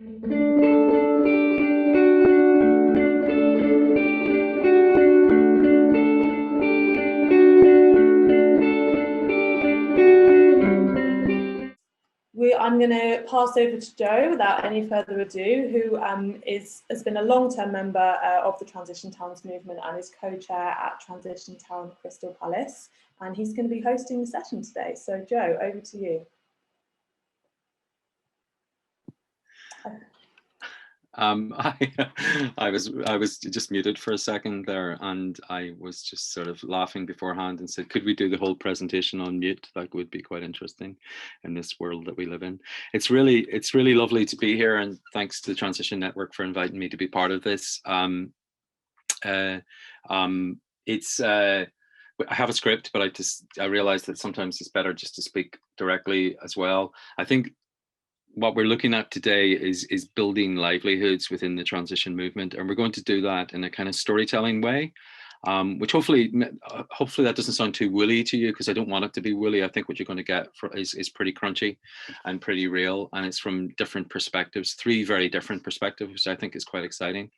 I'm going to pass over to Jo without any further ado, who has been a long-term member of the Transition Towns movement and is co-chair at Transition Town Crystal Palace, and he's going to be hosting the session today. So Jo, over to you. I was just muted for a second there, and I was just sort of laughing beforehand and said, could we do the whole presentation on mute? That would be quite interesting in this world that we live in. It's really lovely to be here, and thanks to the Transition Network for inviting me to be part of this. I have a script, but I realized that sometimes it's better just to speak directly as well. I think what we're looking at today is building livelihoods within the transition movement, and we're going to do that in a kind of storytelling way, which hopefully that doesn't sound too woolly to you, because I don't want it to be woolly. I think what you're going to get is pretty crunchy and pretty real, and it's from different perspectives, 3 very different perspectives, which I think is quite exciting.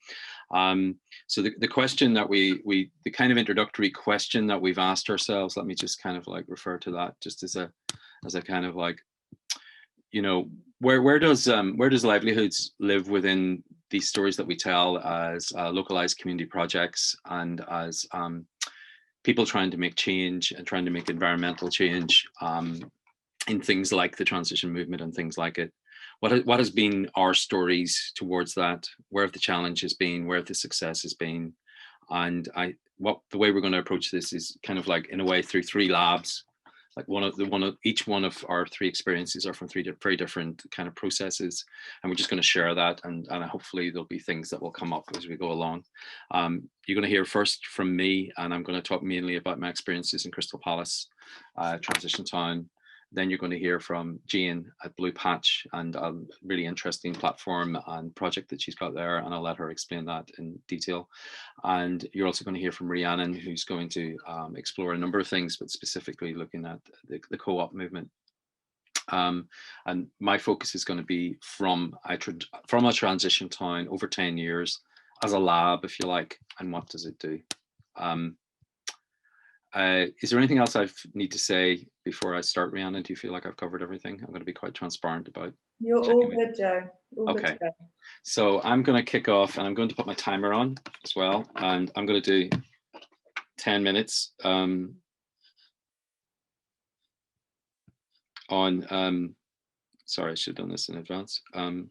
So the question that the kind of introductory question that we've asked ourselves, let me just kind of like refer to that just as a kind of like, you know, where does livelihoods live within these stories that we tell as localized community projects, and as people trying to make change and trying to make environmental change in things like the transition movement and things like it. What has been our stories towards that? Where have the challenges been? Where have the successes been? And the way we're going to approach this is kind of like in a way through 3 labs. Like each one of our 3 experiences are from 3 very different kind of processes, and we're just going to share that, and hopefully there'll be things that will come up as we go along. You're going to hear first from me, and I'm going to talk mainly about my experiences in Crystal Palace, Transition Town. Then you're going to hear from Jane at Blue Patch, and a really interesting platform and project that she's got there, and I'll let her explain that in detail. And you're also going to hear from Rhiannon, who's going to explore a number of things, but specifically looking at the co-op movement. And my focus is going to be from a transition town over 10 years as a lab, if you like, and what does it do? Is there anything else I need to say before I start, Rhiannon? Do you feel like I've covered everything? I'm going to be quite transparent about. You're all good, Jo. Okay. So I'm going to kick off, and I'm going to put my timer on as well, and I'm going to do 10 minutes on. Sorry, I should have done this in advance. I'm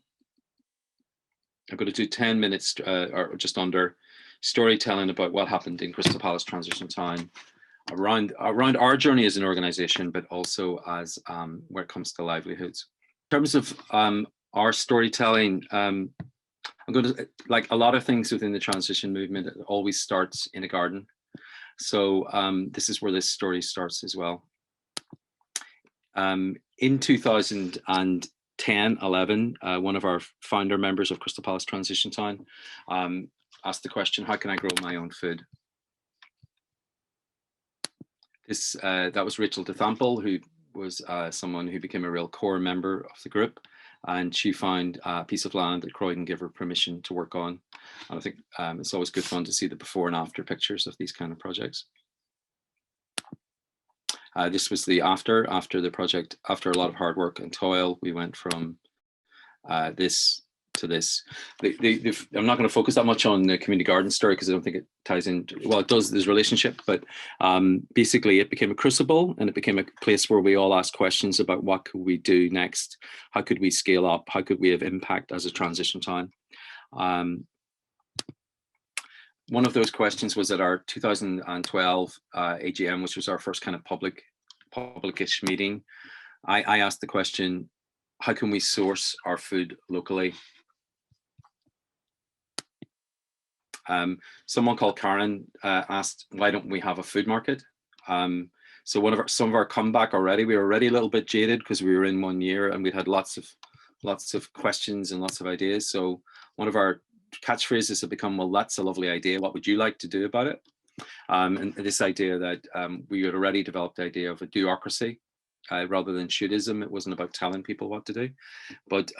going to do 10 minutes or just under storytelling about what happened in Crystal Palace Transition Town, around our journey as an organization, but also as where it comes to livelihoods. In terms of our storytelling, I'm going to, like a lot of things within the transition movement, it always starts in a garden. So this is where this story starts as well. In 2010-11, one of our founder members of Crystal Palace Transition Town asked the question, how can I grow my own food? That was Rachel DeThample, who was someone who became a real core member of the group, and she found a piece of land that Croydon gave her permission to work on. And I think it's always good fun to see the before and after pictures of these kind of projects. This was the after the project. After a lot of hard work and toil, we went from this to this. I'm not going to focus that much on the community garden story because I don't think it ties in. Well, it does, there's relationship, but basically it became a crucible, and it became a place where we all asked questions about what could we do next? How could we scale up? How could we have impact as a transition town? One of those questions was at our 2012 AGM, which was our first kind of public-ish meeting. I asked the question, how can we source our food locally? Someone called Karen asked, why don't we have a food market? So some of our comeback already, we were already a little bit jaded because we were in 1 year and we had lots of questions and lots of ideas. So one of our catchphrases have become, well, that's a lovely idea. What would you like to do about it? And this idea that we had already developed the idea of a do-ocracy. rather than shouldiism. It wasn't about telling people what to do. But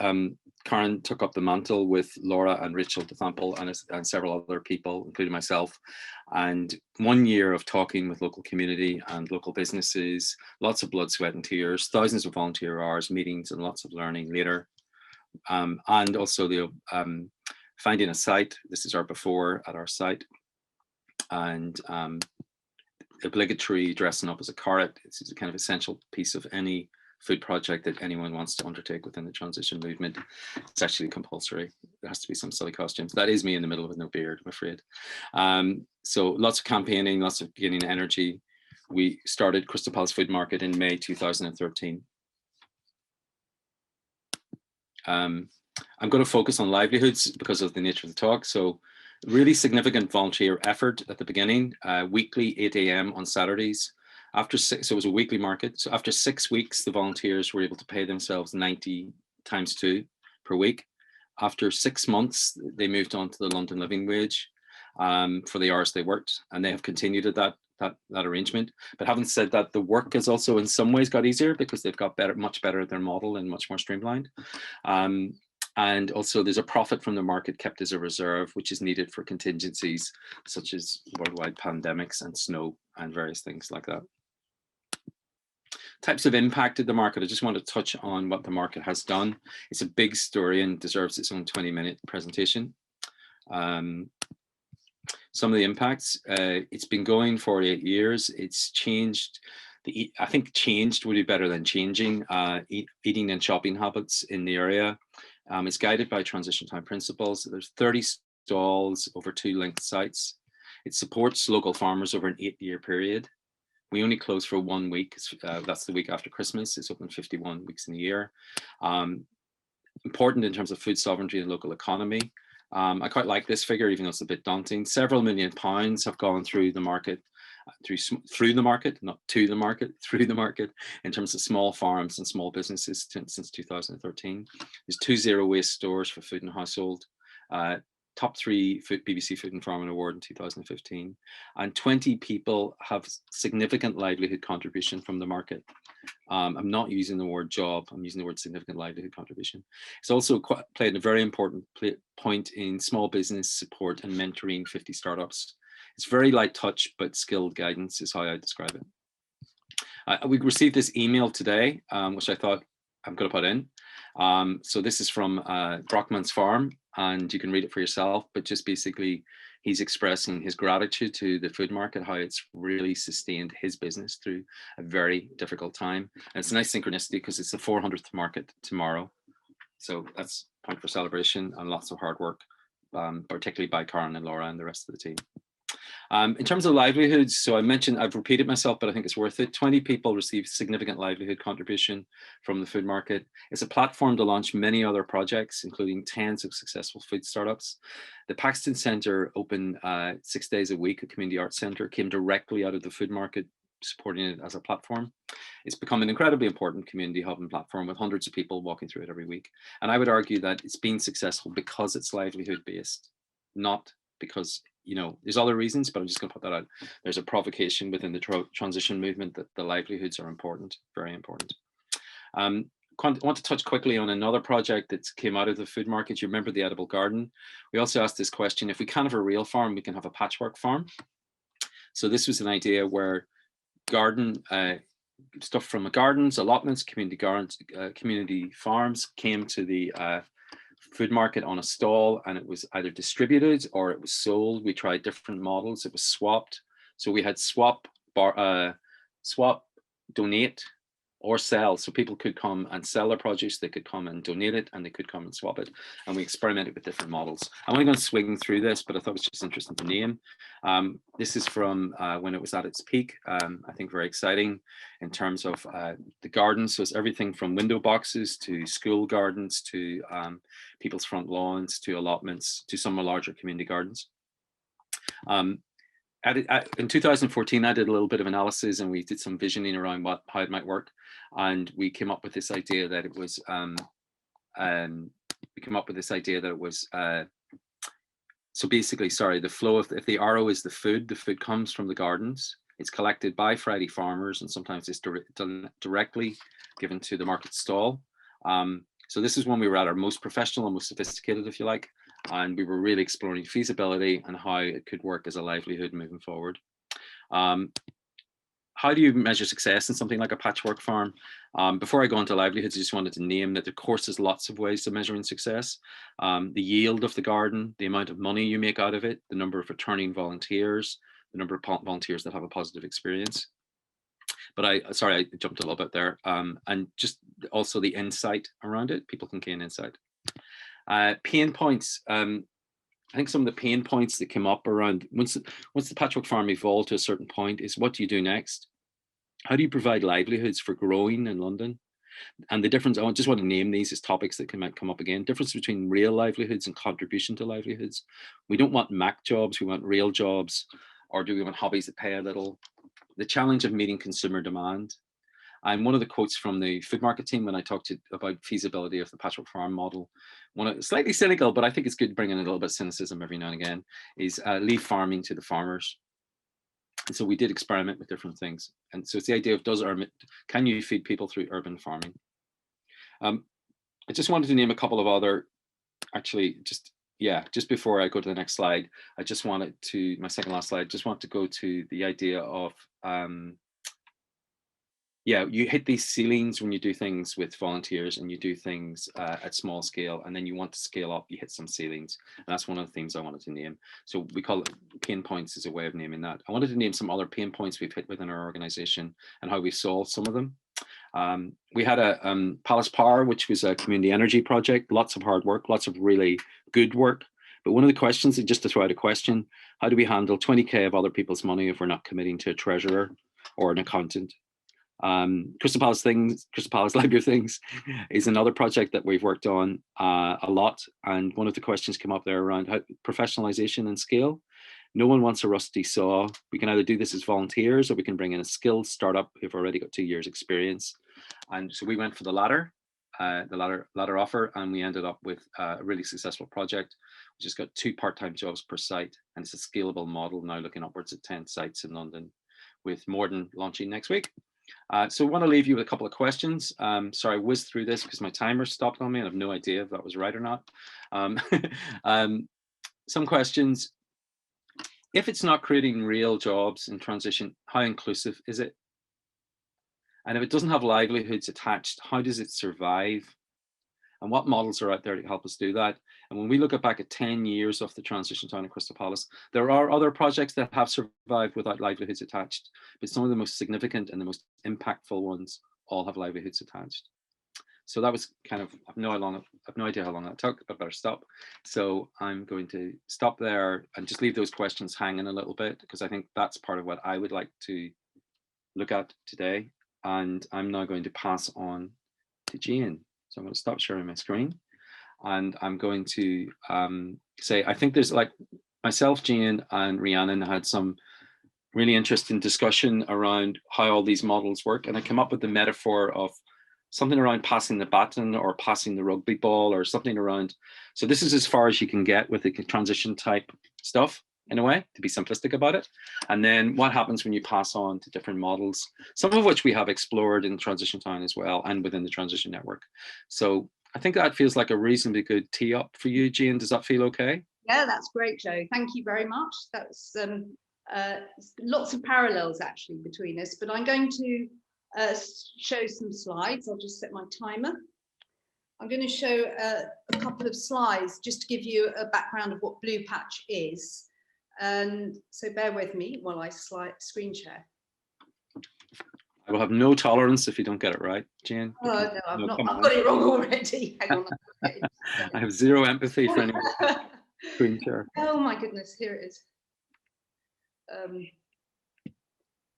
Karen took up the mantle with Laura and Rachel DeThample and several other people, including myself. And 1 year of talking with local community and local businesses, lots of blood, sweat and tears, thousands of volunteer hours, meetings and lots of learning later. And also the finding a site. This is our before at our site. And obligatory dressing up as a carrot. This is a kind of essential piece of any food project that anyone wants to undertake within the transition movement. It's actually compulsory. There has to be some silly costumes. That is me in the middle with no beard, I'm afraid. So lots of campaigning, lots of gaining energy. We started Crystal Palace Food Market in May 2013. I'm going to focus on livelihoods because of the nature of the talk. So really significant volunteer effort at the beginning, weekly 8 a.m. on Saturdays. So it was a weekly market. So after 6 weeks, the volunteers were able to pay themselves 90 times 2 per week. After 6 months, they moved on to the London living wage for the hours they worked, and they have continued at that arrangement. But having said that, the work has also in some ways got easier because they've got much better at their model and much more streamlined. And also there's a profit from the market kept as a reserve, which is needed for contingencies such as worldwide pandemics and snow and various things like that. Types of impact of the market. I just want to touch on what the market has done. It's a big story and deserves its own 20-minute presentation. Some of the impacts, it's been going for 8 years. It's changed. I think changed would be better than changing eating and shopping habits in the area. It's guided by transition time principles. There's 30 stalls over 2 linked sites. It supports local farmers over an 8-year period. We only close for 1 week. That's the week after Christmas. It's open 51 weeks in a year. Important in terms of food sovereignty and local economy. I quite like this figure, even though it's a bit daunting. Several million pounds have gone through the market, through the market, not to the market, through the market, in terms of small farms and small businesses since 2013. There's 2 zero waste stores for food and household, top 3 BBC Food and Farming Award in 2015, and 20 people have significant livelihood contribution from the market. I'm not using the word job, I'm using the word significant livelihood contribution. It's also played a very important point in small business support and mentoring 50 startups. It's very light touch, but skilled guidance is how I describe it. We received this email today, which I thought I'm going to put in. So this is from Brockman's Farm, and you can read it for yourself, but just basically he's expressing his gratitude to the food market, how it's really sustained his business through a very difficult time. And it's a nice synchronicity because it's the 400th market tomorrow. So that's a point for celebration and lots of hard work, particularly by Karen and Laura and the rest of the team. In terms of livelihoods, so I mentioned, I've repeated myself, but I think it's worth it. 20 people received significant livelihood contribution from the food market. It's a platform to launch many other projects, including tens of successful food startups. The Paxton Centre, open 6 days a week, a community arts centre, came directly out of the food market, supporting it as a platform. It's become an incredibly important community hub and platform with hundreds of people walking through it every week. And I would argue that it's been successful because it's livelihood based, not because, you know, there's other reasons, but I'm just going to put that out. There's a provocation within the transition movement that the livelihoods are important, very important. I want to touch quickly on another project that came out of the food market. You remember the edible garden? We also asked this question: if we can't have a real farm, we can have a patchwork farm. So this was an idea where garden stuff from the gardens, allotments, community gardens, community farms came to the food market on a stall, and it was either distributed or it was sold. We tried different models. It was swapped. So we had swap, donate, or sell. So people could come and sell their produce, they could come and donate it, and they could come and swap it. And we experimented with different models. I'm only going to swing through this, but I thought it was just interesting to name. This is from when it was at its peak. I think very exciting in terms of the gardens. So it's everything from window boxes to school gardens to people's front lawns to allotments to some larger community gardens. In 2014, I did a little bit of analysis and we did some visioning around how it might work. And we came up with this idea that it was, so basically, sorry, the flow of, if the arrow is the food comes from the gardens. It's collected by Friday farmers, and sometimes it's directly given to the market stall. So this is when we were at our most professional and most sophisticated, if you like, and we were really exploring feasibility and how it could work as a livelihood moving forward. How do you measure success in something like a patchwork farm? Before I go into livelihoods, I just wanted to name that, of course, there's lots of ways of measuring success. The yield of the garden, the amount of money you make out of it, the number of returning volunteers, the number of volunteers that have a positive experience. But sorry, I jumped a little bit there. And just also the insight around it, people can gain insight. Pain points. I think some of the pain points that came up around once the patchwork farm evolved to a certain point is, what do you do next? How do you provide livelihoods for growing in London? And the difference, I just want to name these as topics that might come up again. Difference between real livelihoods and contribution to livelihoods. We don't want Mac jobs, we want real jobs. Or do we want hobbies that pay a little? The challenge of meeting consumer demand. And one of the quotes from the food market team when I talked about feasibility of the patchwork farm model, slightly cynical, but I think it's good to bring in a little bit of cynicism every now and again, is leave farming to the farmers. And so we did experiment with different things. And so it's the idea of, can you feed people through urban farming? I just wanted to name a couple of other, actually, just before I go to the next slide, I just wanted to, my second last slide, just want to go to the idea of, you hit these ceilings when you do things with volunteers and you do things at small scale, and then you want to scale up, you hit some ceilings. And that's one of the things I wanted to name. So we call it pain points as a way of naming that. I wanted to name some other pain points we've hit within our organization and how we solved some of them. We had a Palace Power, which was a community energy project, lots of hard work, lots of really good work. But one of the questions, just to throw out a question, how do we handle 20K of other people's money if we're not committing to a treasurer or an accountant? Crystal Palace Library of Things is another project that we've worked on a lot. And one of the questions came up there around how professionalization and scale. No one wants a rusty saw. We can either do this as volunteers or we can bring in a skilled startup who've already got 2 years experience. And so we went for the latter offer, and we ended up with a really successful project, which has got 2 part-time jobs per site. And it's a scalable model now, looking upwards at 10 sites in London, with Morden launching next week. So I want to leave you with a couple of questions. Sorry, I whizzed through this because my timer stopped on me and I have no idea if that was right or not. Some questions. If it's not creating real jobs in transition, how inclusive is it? And if it doesn't have livelihoods attached, how does it survive? And what models are out there to help us do that? And when we look back at 10 years of the transition town of Crystal Palace, there are other projects that have survived without livelihoods attached, but some of the most significant and the most impactful ones all have livelihoods attached. So that was kind of, I have no idea how long that took, but better stop. So I'm going to stop there and just leave those questions hanging a little bit, because I think that's part of what I would like to look at today. And I'm now going to pass on to Jane. So I'm going to stop sharing my screen, and I'm going to say, I think there's, like, myself, Jane, and Rhiannon had some really interesting discussion around how all these models work. And I came up with the metaphor of something around passing the baton or passing the rugby ball or something around. So this is as far as you can get with the transition type stuff, in a way, to be simplistic about it. And then what happens when you pass on to different models, some of which we have explored in Transition Town as well and within the Transition Network. So I think that feels like a reasonably good tee up for you, Jane. Does that feel okay? Yeah, that's great, Joe. Thank you very much. That's lots of parallels actually between us, but I'm going to show some slides. I'll just set my timer. I'm going to show a couple of slides just to give you a background of what Blue Patch is. And so bear with me while I screen share. I will have no tolerance if you don't get it right, Jane. Oh no, I've got it wrong already. Hang on. I have zero empathy for anyone. Screen share. Oh my goodness, here it is.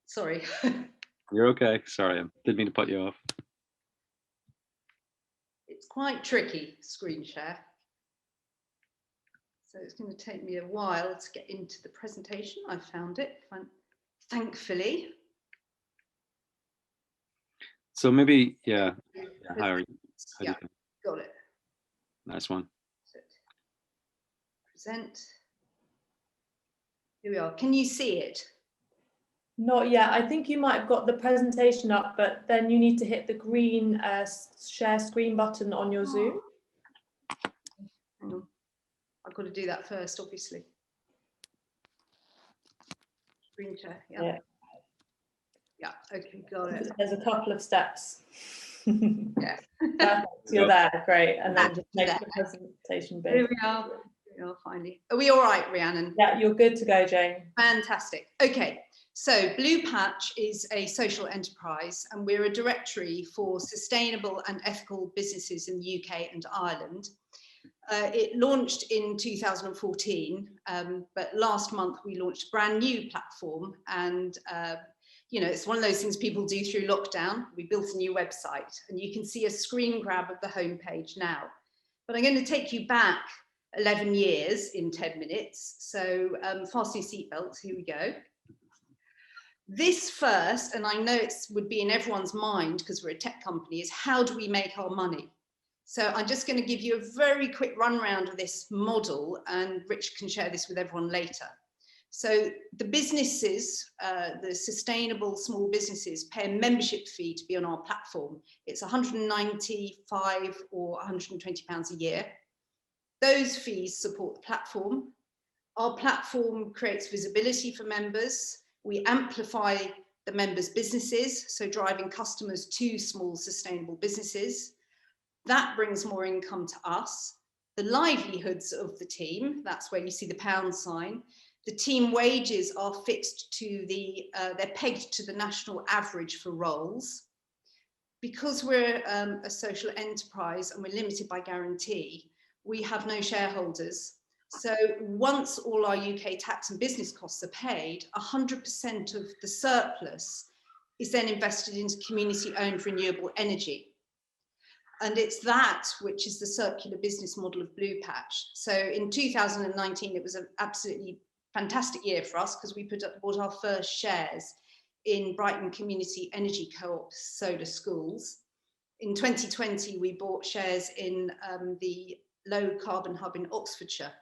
Sorry. You're okay. Sorry, I didn't mean to put you off. It's quite tricky, screen share. So it's going to take me a while to get into the presentation. I found it, thankfully. So maybe, yeah. How yeah, got it. Nice one. Present. Here we are. Can you see it? Not yet. I think you might have got the presentation up, but then you need to hit the green share screen button on your Zoom. Hang on. I've got to do that first, obviously. Screen share, yeah. Yeah, okay, got it. There's a couple of steps. Yeah. Perfect. You're there, great. And then just make there. the presentation big. Here we are. Here we are, finally. Are we all right, Rhiannon? Yeah, you're good to go, Jane. Fantastic. Okay, so Blue Patch is a social enterprise, and we're a directory for sustainable and ethical businesses in the UK and Ireland. It launched in 2014, but last month we launched a brand new platform, and you know, it's one of those things people do through lockdown. We built a new website, and you can see a screen grab of the homepage now. But I'm going to take you back 11 years in 10 minutes. So fasten your seatbelts, here we go. This first, and I know it would be in everyone's mind because we're a tech company, is how do we make our money? So I'm just going to give you a very quick run round of this model, and Rich can share this with everyone later. So the businesses, the sustainable small businesses, pay a membership fee to be on our platform. It's 195 or 120 pounds a year. Those fees support the platform. Our platform creates visibility for members. We amplify the members' businesses, so driving customers to small sustainable businesses. That brings more income to us. The livelihoods of the team, that's where you see the pound sign. The team wages are fixed to the, they're pegged to the national average for roles. Because we're a social enterprise and we're limited by guarantee, we have no shareholders. So once all our UK tax and business costs are paid, 100% of the surplus is then invested into community-owned renewable energy. And it's that which is the circular business model of Blue Patch. So in 2019, it was an absolutely fantastic year for us because we bought our first shares in Brighton Community Energy Co-op solar schools. In 2020, we bought shares in the low carbon hub in Oxfordshire.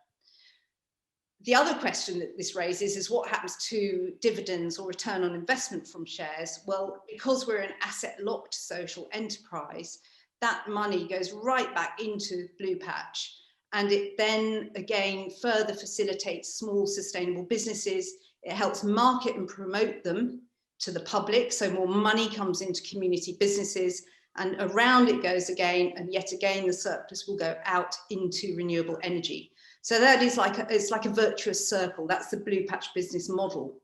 The other question that this raises is what happens to dividends or return on investment from shares? Well, because we're an asset locked social enterprise, that money goes right back into Blue Patch, and it then again further facilitates small sustainable businesses. It helps market and promote them to the public, so more money comes into community businesses, and around it goes again, and yet again the surplus will go out into renewable energy. So that is like it's like a virtuous circle. That's the Blue Patch business model.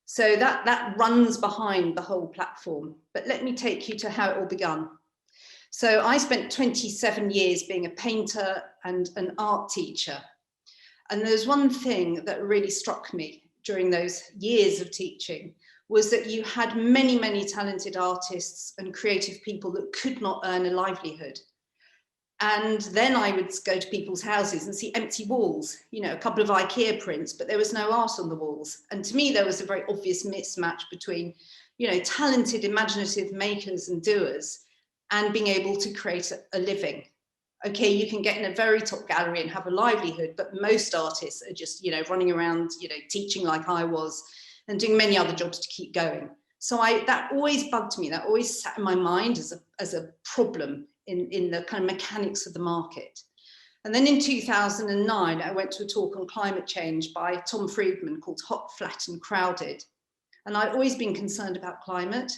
So that runs behind the whole platform. But let me take you to how it all began. So I spent 27 years being a painter and an art teacher. And there's one thing that really struck me during those years of teaching was that you had many, many talented artists and creative people that could not earn a livelihood. And then I would go to people's houses and see empty walls, you know, a couple of IKEA prints, but there was no art on the walls. And to me, there was a very obvious mismatch between, you know, talented, imaginative makers and doers and being able to create a living. Okay, you can get in a very top gallery and have a livelihood, but most artists are just, you know, running around, you know, teaching like I was and doing many other jobs to keep going. So that always bugged me. That always sat in my mind as a problem in the kind of mechanics of the market. And then in 2009, I went to a talk on climate change by Tom Friedman called Hot, Flat and Crowded. And I'd always been concerned about climate,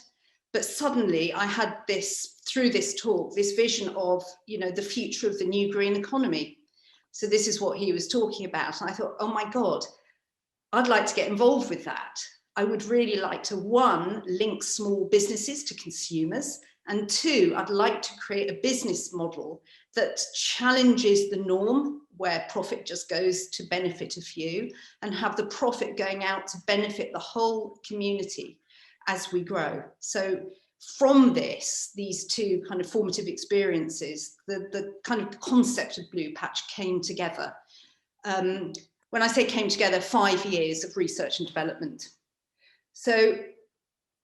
but suddenly I had this, through this talk, this vision of, you know, the future of the new green economy. So this is what he was talking about. And I thought, oh my God, I'd like to get involved with that. I would really like to, one, link small businesses to consumers, and two, I'd like to create a business model that challenges the norm where profit just goes to benefit a few and have the profit going out to benefit the whole community as we grow. So from these two kind of formative experiences, the kind of concept of Blue Patch came together. When I say came together, 5 years of research and development. So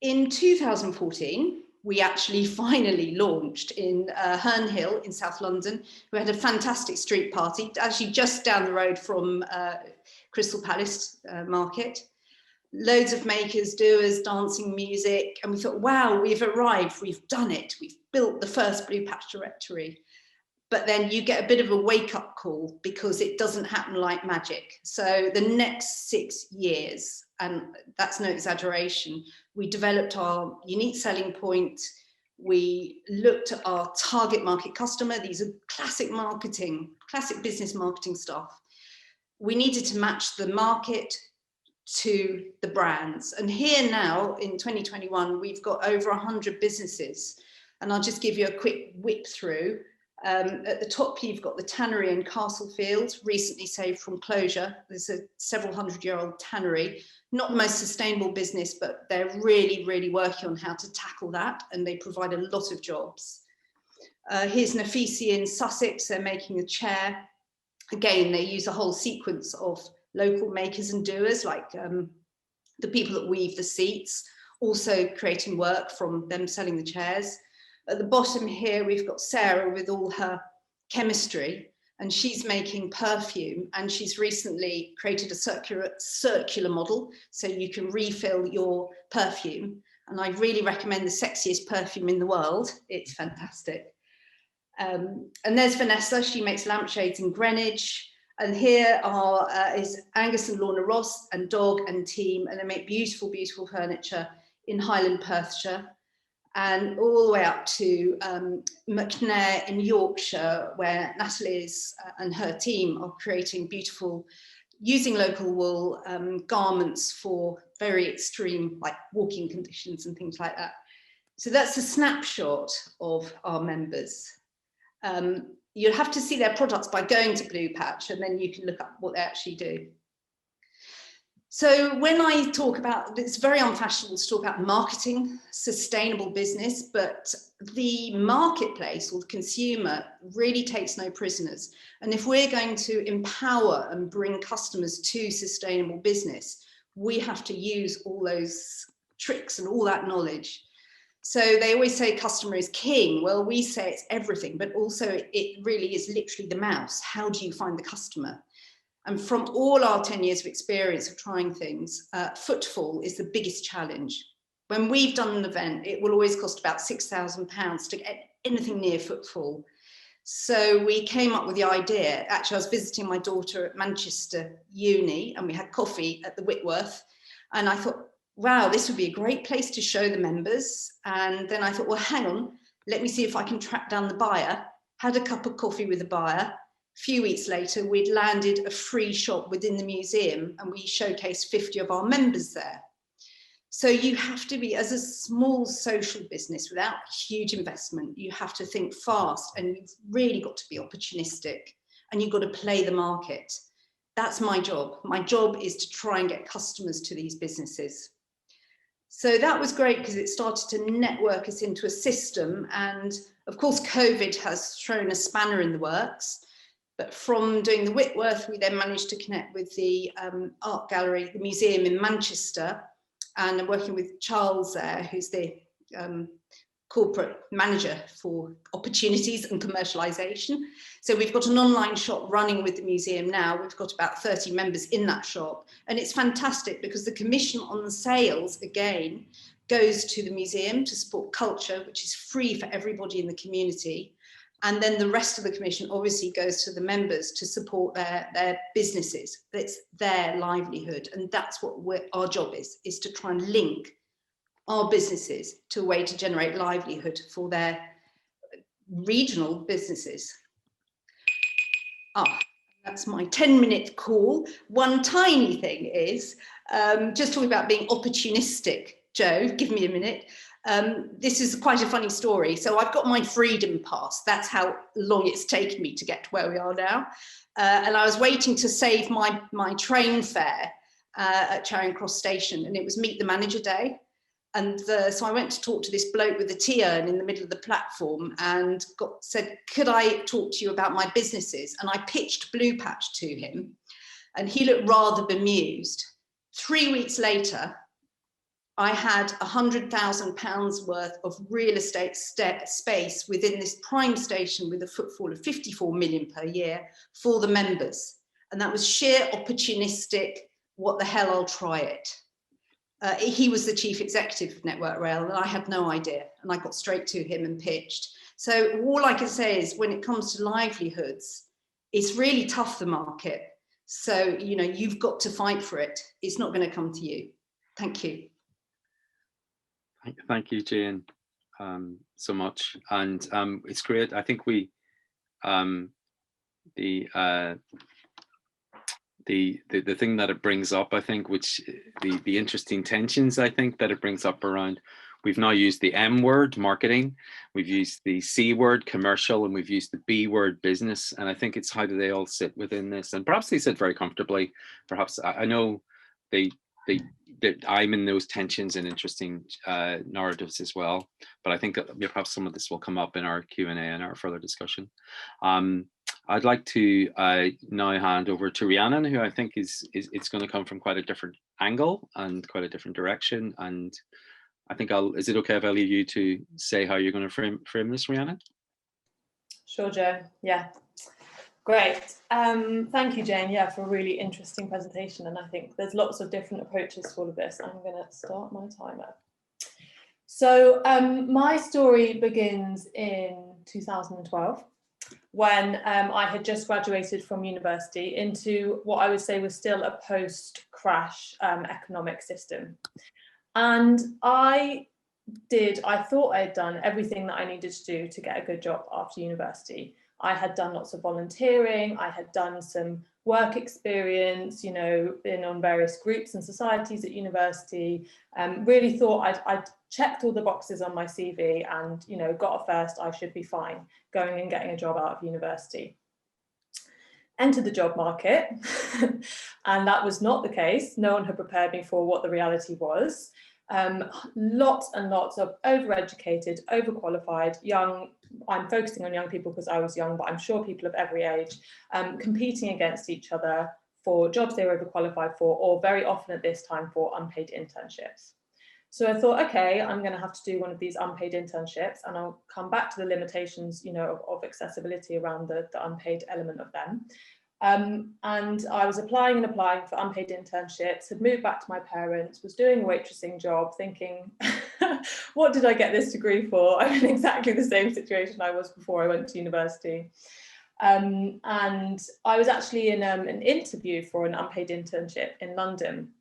in 2014, we actually finally launched in Herne Hill in South London. We had a fantastic street party, actually just down the road from Crystal Palace Market. loads of makers, doers, dancing, music, and we thought, wow, we've arrived, we've done it, we've built the first Blue Patch directory. But then you get a bit of a wake-up call because it doesn't happen like magic. So the next 6 years, and that's no exaggeration, we developed our unique selling point. We looked at our target market customer. These are classic marketing, classic business marketing stuff. We needed to match the market to the brands. And here now in 2021, we've got over 100 businesses. And I'll just give you a quick whip through. At the top, you've got the tannery in Castlefield, recently saved from closure. There's a several hundred-year-old tannery, not the most sustainable business, but they're really, really working on how to tackle that, and they provide a lot of jobs. Here's Nafisi in Sussex. They're making a chair. Again, they use a whole sequence of local makers and doers, like the people that weave the seats, also creating work from them selling the chairs. At the bottom here, we've got Sarah with all her chemistry, and she's making perfume, and she's recently created a circular model so you can refill your perfume. And I really recommend the sexiest perfume in the world. It's fantastic. And there's Vanessa. She makes lampshades in Greenwich. And here is Angus and Lorna Ross and Dog and team, and they make beautiful, beautiful furniture in Highland, Perthshire. And all the way up to McNair in Yorkshire, where Natalie and her team are creating beautiful, using local wool garments for very extreme, like walking conditions and things like that. So that's a snapshot of our members. You'll have to see their products by going to Blue Patch, and then you can look up what they actually do. So when I talk about, it's very unfashionable to talk about marketing, sustainable business, but the marketplace or the consumer really takes no prisoners. And if we're going to empower and bring customers to sustainable business, we have to use all those tricks and all that knowledge. So they always say customer is king. Well, we say it's everything, but also it really is literally the mouse. How do you find the customer? And from all our 10 years of experience of trying things, footfall is the biggest challenge. When we've done an event, it will always cost about £6,000 to get anything near footfall. So we came up with the idea. Actually, I was visiting my daughter at Manchester Uni, and we had coffee at the Whitworth. And I thought, wow, this would be a great place to show the members. And then I thought, well, hang on, let me see if I can track down the buyer. Had a cup of coffee with the buyer. A few weeks later, we'd landed a free shop within the museum, and we showcased 50 of our members there. So you have to be, as a small social business without huge investment, you have to think fast, and you've really got to be opportunistic, and you've got to play the market. That's my job. My job is to try and get customers to these businesses. So that was great because it started to network us into a system. And of course, COVID has thrown a spanner in the works. But from doing the Whitworth, we then managed to connect with the art gallery, the museum in Manchester, and I'm working with Charles there, who's the corporate manager for opportunities and commercialisation. So we've got an online shop running with the museum now. We've got about 30 members in that shop, and it's fantastic because the commission on the sales, again, goes to the museum to support culture, which is free for everybody in the community. And then the rest of the commission obviously goes to the members to support their businesses. It's their livelihood. And that's what our job is to try and link our businesses to a way to generate livelihood for their regional businesses. That's my 10-minute call. One tiny thing is, just talking about being opportunistic. Joe, give me a minute. This is quite a funny story. So I've got my freedom pass. That's how long it's taken me to get to where we are now. And I was waiting to save my train fare at Charing Cross Station, and it was Meet the Manager Day. And so I went to talk to this bloke with a tea urn in the middle of the platform and said, could I talk to you about my businesses? And I pitched Blue Patch to him, and he looked rather bemused. 3 weeks later, I had £100,000 worth of real estate space within this prime station with a footfall of 54 million per year for the members. And that was sheer opportunistic, what the hell, I'll try it. he was the chief executive of Network Rail, and I had no idea, and I got straight to him and pitched. So all I can say is, when it comes to livelihoods, it's really tough, the market. So, you know, you've got to fight for it. It's not going to come to you. Thank you. Thank you, Jane, so much. And it's great. I think we, the thing that it brings up, I think, which the interesting tensions, I think, that it brings up around, we've now used the M word, marketing, we've used the C word, commercial, and we've used the B word, business. And I think it's how do they all sit within this? And perhaps they sit very comfortably. Perhaps I know I'm in those tensions and interesting narratives as well. But I think that perhaps some of this will come up in our Q&A and our further discussion. I'd like to now hand over to Rhiannon, who I think it's going to come from quite a different angle and quite a different direction. And I think is it okay if I leave you to say how you're going to frame this, Rhiannon? Sure, Joe. Yeah. Great. Thank you, Jane, yeah, for a really interesting presentation. And I think there's lots of different approaches to all of this. I'm going to start my timer. So my story begins in 2012, when I had just graduated from university into what I would say was still a post-crash economic system. And I thought I had done everything that I needed to do to get a good job after university. I had done lots of volunteering, I had done some work experience, you know, been on various groups and societies at university, really thought I'd checked all the boxes on my CV and, you know, got a first, I should be fine going and getting a job out of university. Entered the job market, and that was not the case. No one had prepared me for what the reality was. Lots and lots of overeducated, overqualified, young, I'm focusing on young people because I was young, but I'm sure people of every age, competing against each other for jobs they were overqualified for, or very often at this time for unpaid internships. So I thought, okay, I'm going to have to do one of these unpaid internships, and I'll come back to the limitations, you know, of accessibility around the unpaid element of them. And I was applying for unpaid internships, had moved back to my parents, was doing a waitressing job, thinking, what did I get this degree for? I'm in exactly the same situation I was before I went to university. And I was actually in an interview for an unpaid internship in London.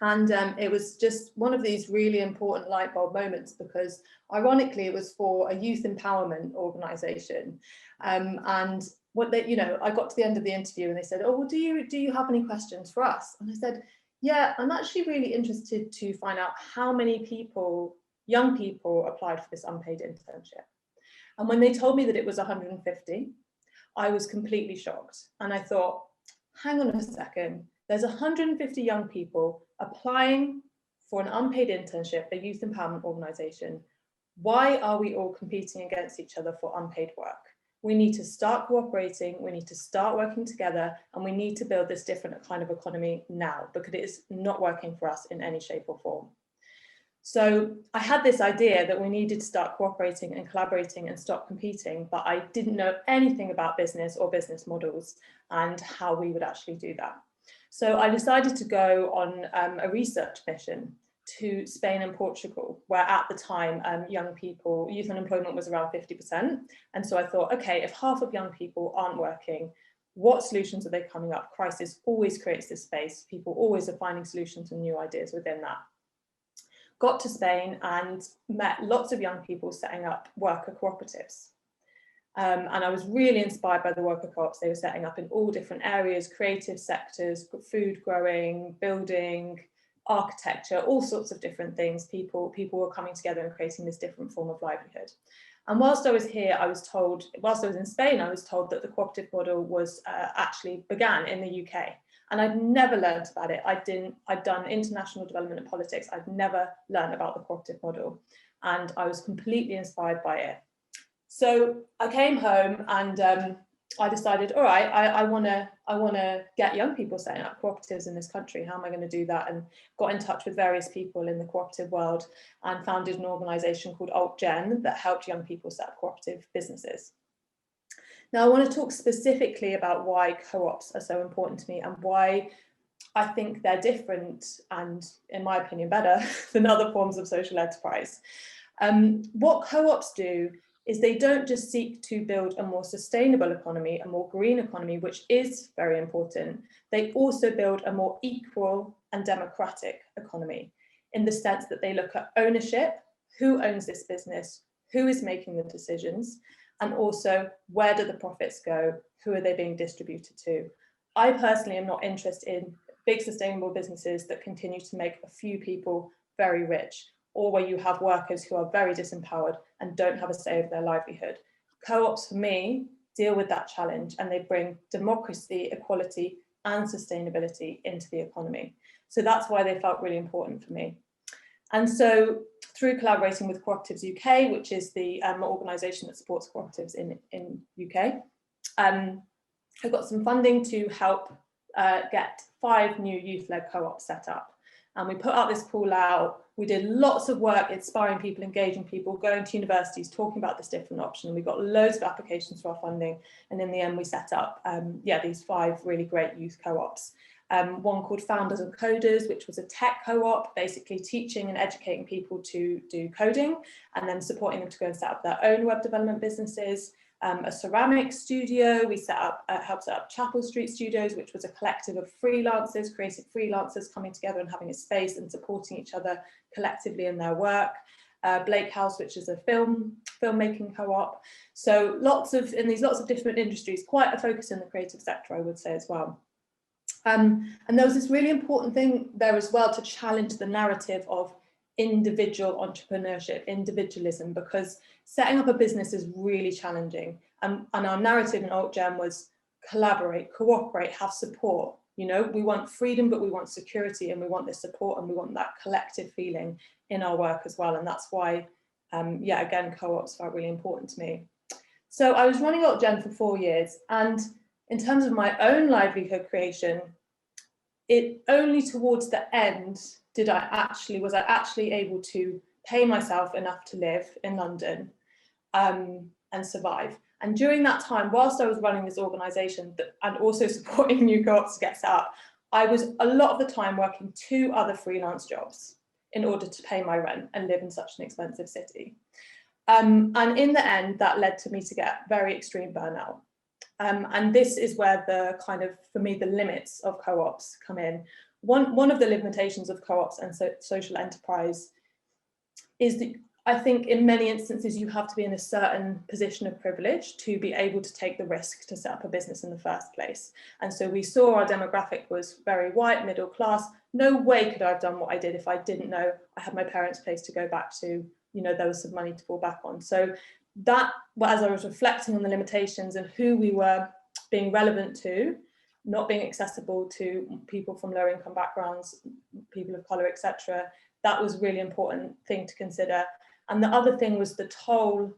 And it was just one of these really important light bulb moments, because ironically, it was for a youth empowerment organisation. And what they, you know, I got to the end of the interview and they said, oh, well, do you have any questions for us? And I said, yeah, I'm actually really interested to find out how many people, young people, applied for this unpaid internship. And when they told me that it was 150, I was completely shocked. And I thought, hang on a second, there's 150 young people applying for an unpaid internship, a youth empowerment organisation. Why are we all competing against each other for unpaid work? We need to start cooperating, we need to start working together, and we need to build this different kind of economy now, because it is not working for us in any shape or form. So I had this idea that we needed to start cooperating and collaborating and stop competing, but I didn't know anything about business or business models and how we would actually do that. So I decided to go on a research mission to Spain and Portugal, where at the time young people, youth unemployment was around 50%. And so I thought, okay, if half of young people aren't working, what solutions are they coming up? Crisis always creates this space. People always are finding solutions and new ideas within that. Got to Spain and met lots of young people setting up worker cooperatives. And I was really inspired by the worker co-ops they were setting up in all different areas, creative sectors, food growing, building, architecture, all sorts of different things. People were coming together and creating this different form of livelihood. And whilst I was here, I was told, whilst I was in Spain, I was told that the cooperative model was actually began in the UK. And I'd never learned about it. I'd done international development and politics. I'd never learned about the cooperative model. And I was completely inspired by it. So I came home and I decided, all right, I want to get young people setting up cooperatives in this country. How am I going to do that? And got in touch with various people in the cooperative world and founded an organisation called AltGen that helped young people set up cooperative businesses. Now, I want to talk specifically about why co-ops are so important to me and why I think they're different and, in my opinion, better than other forms of social enterprise. What co-ops do is they don't just seek to build a more sustainable economy, a more green economy, which is very important. They also build a more equal and democratic economy, in the sense that they look at ownership, who owns this business, who is making the decisions, and also where do the profits go, who are they being distributed to. I personally am not interested in big sustainable businesses that continue to make a few people very rich, or where you have workers who are very disempowered and don't have a say over their livelihood. Co-ops, for me, deal with that challenge, and they bring democracy, equality, and sustainability into the economy. So that's why they felt really important for me. And so through collaborating with Cooperatives UK, which is the organisation that supports cooperatives in UK, I got some funding to help get 5 new youth-led co-ops set up. And we put out this call out. We did lots of work inspiring people, engaging people, going to universities, talking about this different option. We got loads of applications for our funding. And in the end, we set up these 5 really great youth co-ops. One called Founders and Coders, which was a tech co-op, basically teaching and educating people to do coding and then supporting them to go and set up their own web development businesses. A ceramic studio, we helped set up Chapel Street Studios, which was a collective of freelancers, creative freelancers coming together and having a space and supporting each other collectively in their work. Blake House, which is a filmmaking co-op. So in these lots of different industries, quite a focus in the creative sector, I would say as well. And there was this really important thing there as well to challenge the narrative of individual entrepreneurship, individualism, because setting up a business is really challenging. And our narrative in AltGen was collaborate, cooperate, have support. You know, we want freedom, but we want security, and we want this support, and we want that collective feeling in our work as well. And that's why, again, co-ops felt really important to me. So I was running AltGen for 4 years, and in terms of my own livelihood creation, it only towards the end was I actually able to pay myself enough to live in London and survive. And during that time, whilst I was running this organisation and also supporting new co-ops to get set up, I was a lot of the time working 2 other freelance jobs in order to pay my rent and live in such an expensive city. And in the end, that led to me to get very extreme burnout. And this is where for me, the limits of co-ops come in. One of the limitations of co-ops and social enterprise is that I think in many instances you have to be in a certain position of privilege to be able to take the risk to set up a business in the first place. And so we saw our demographic was very white, middle class. No way could I have done what I did if I didn't know I had my parents' place to go back to, there was some money to fall back on. So that, as I was reflecting on the limitations and who we were being relevant to, not being accessible to people from lower income backgrounds, people of colour, etc., that was a really important thing to consider. And the other thing was the toll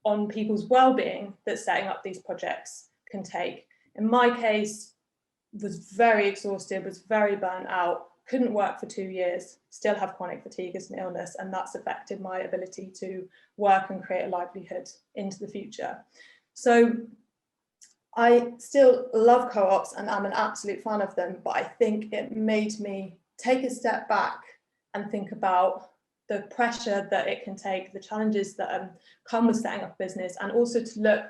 on people's well-being that setting up these projects can take. In my case, was very exhausted, was very burnt out, couldn't work for 2 years, still have chronic fatigue as an illness, and that's affected my ability to work and create a livelihood into the future. So I still love co-ops and I'm an absolute fan of them, but I think it made me take a step back and think about the pressure that it can take, the challenges that come with setting up a business, and also to look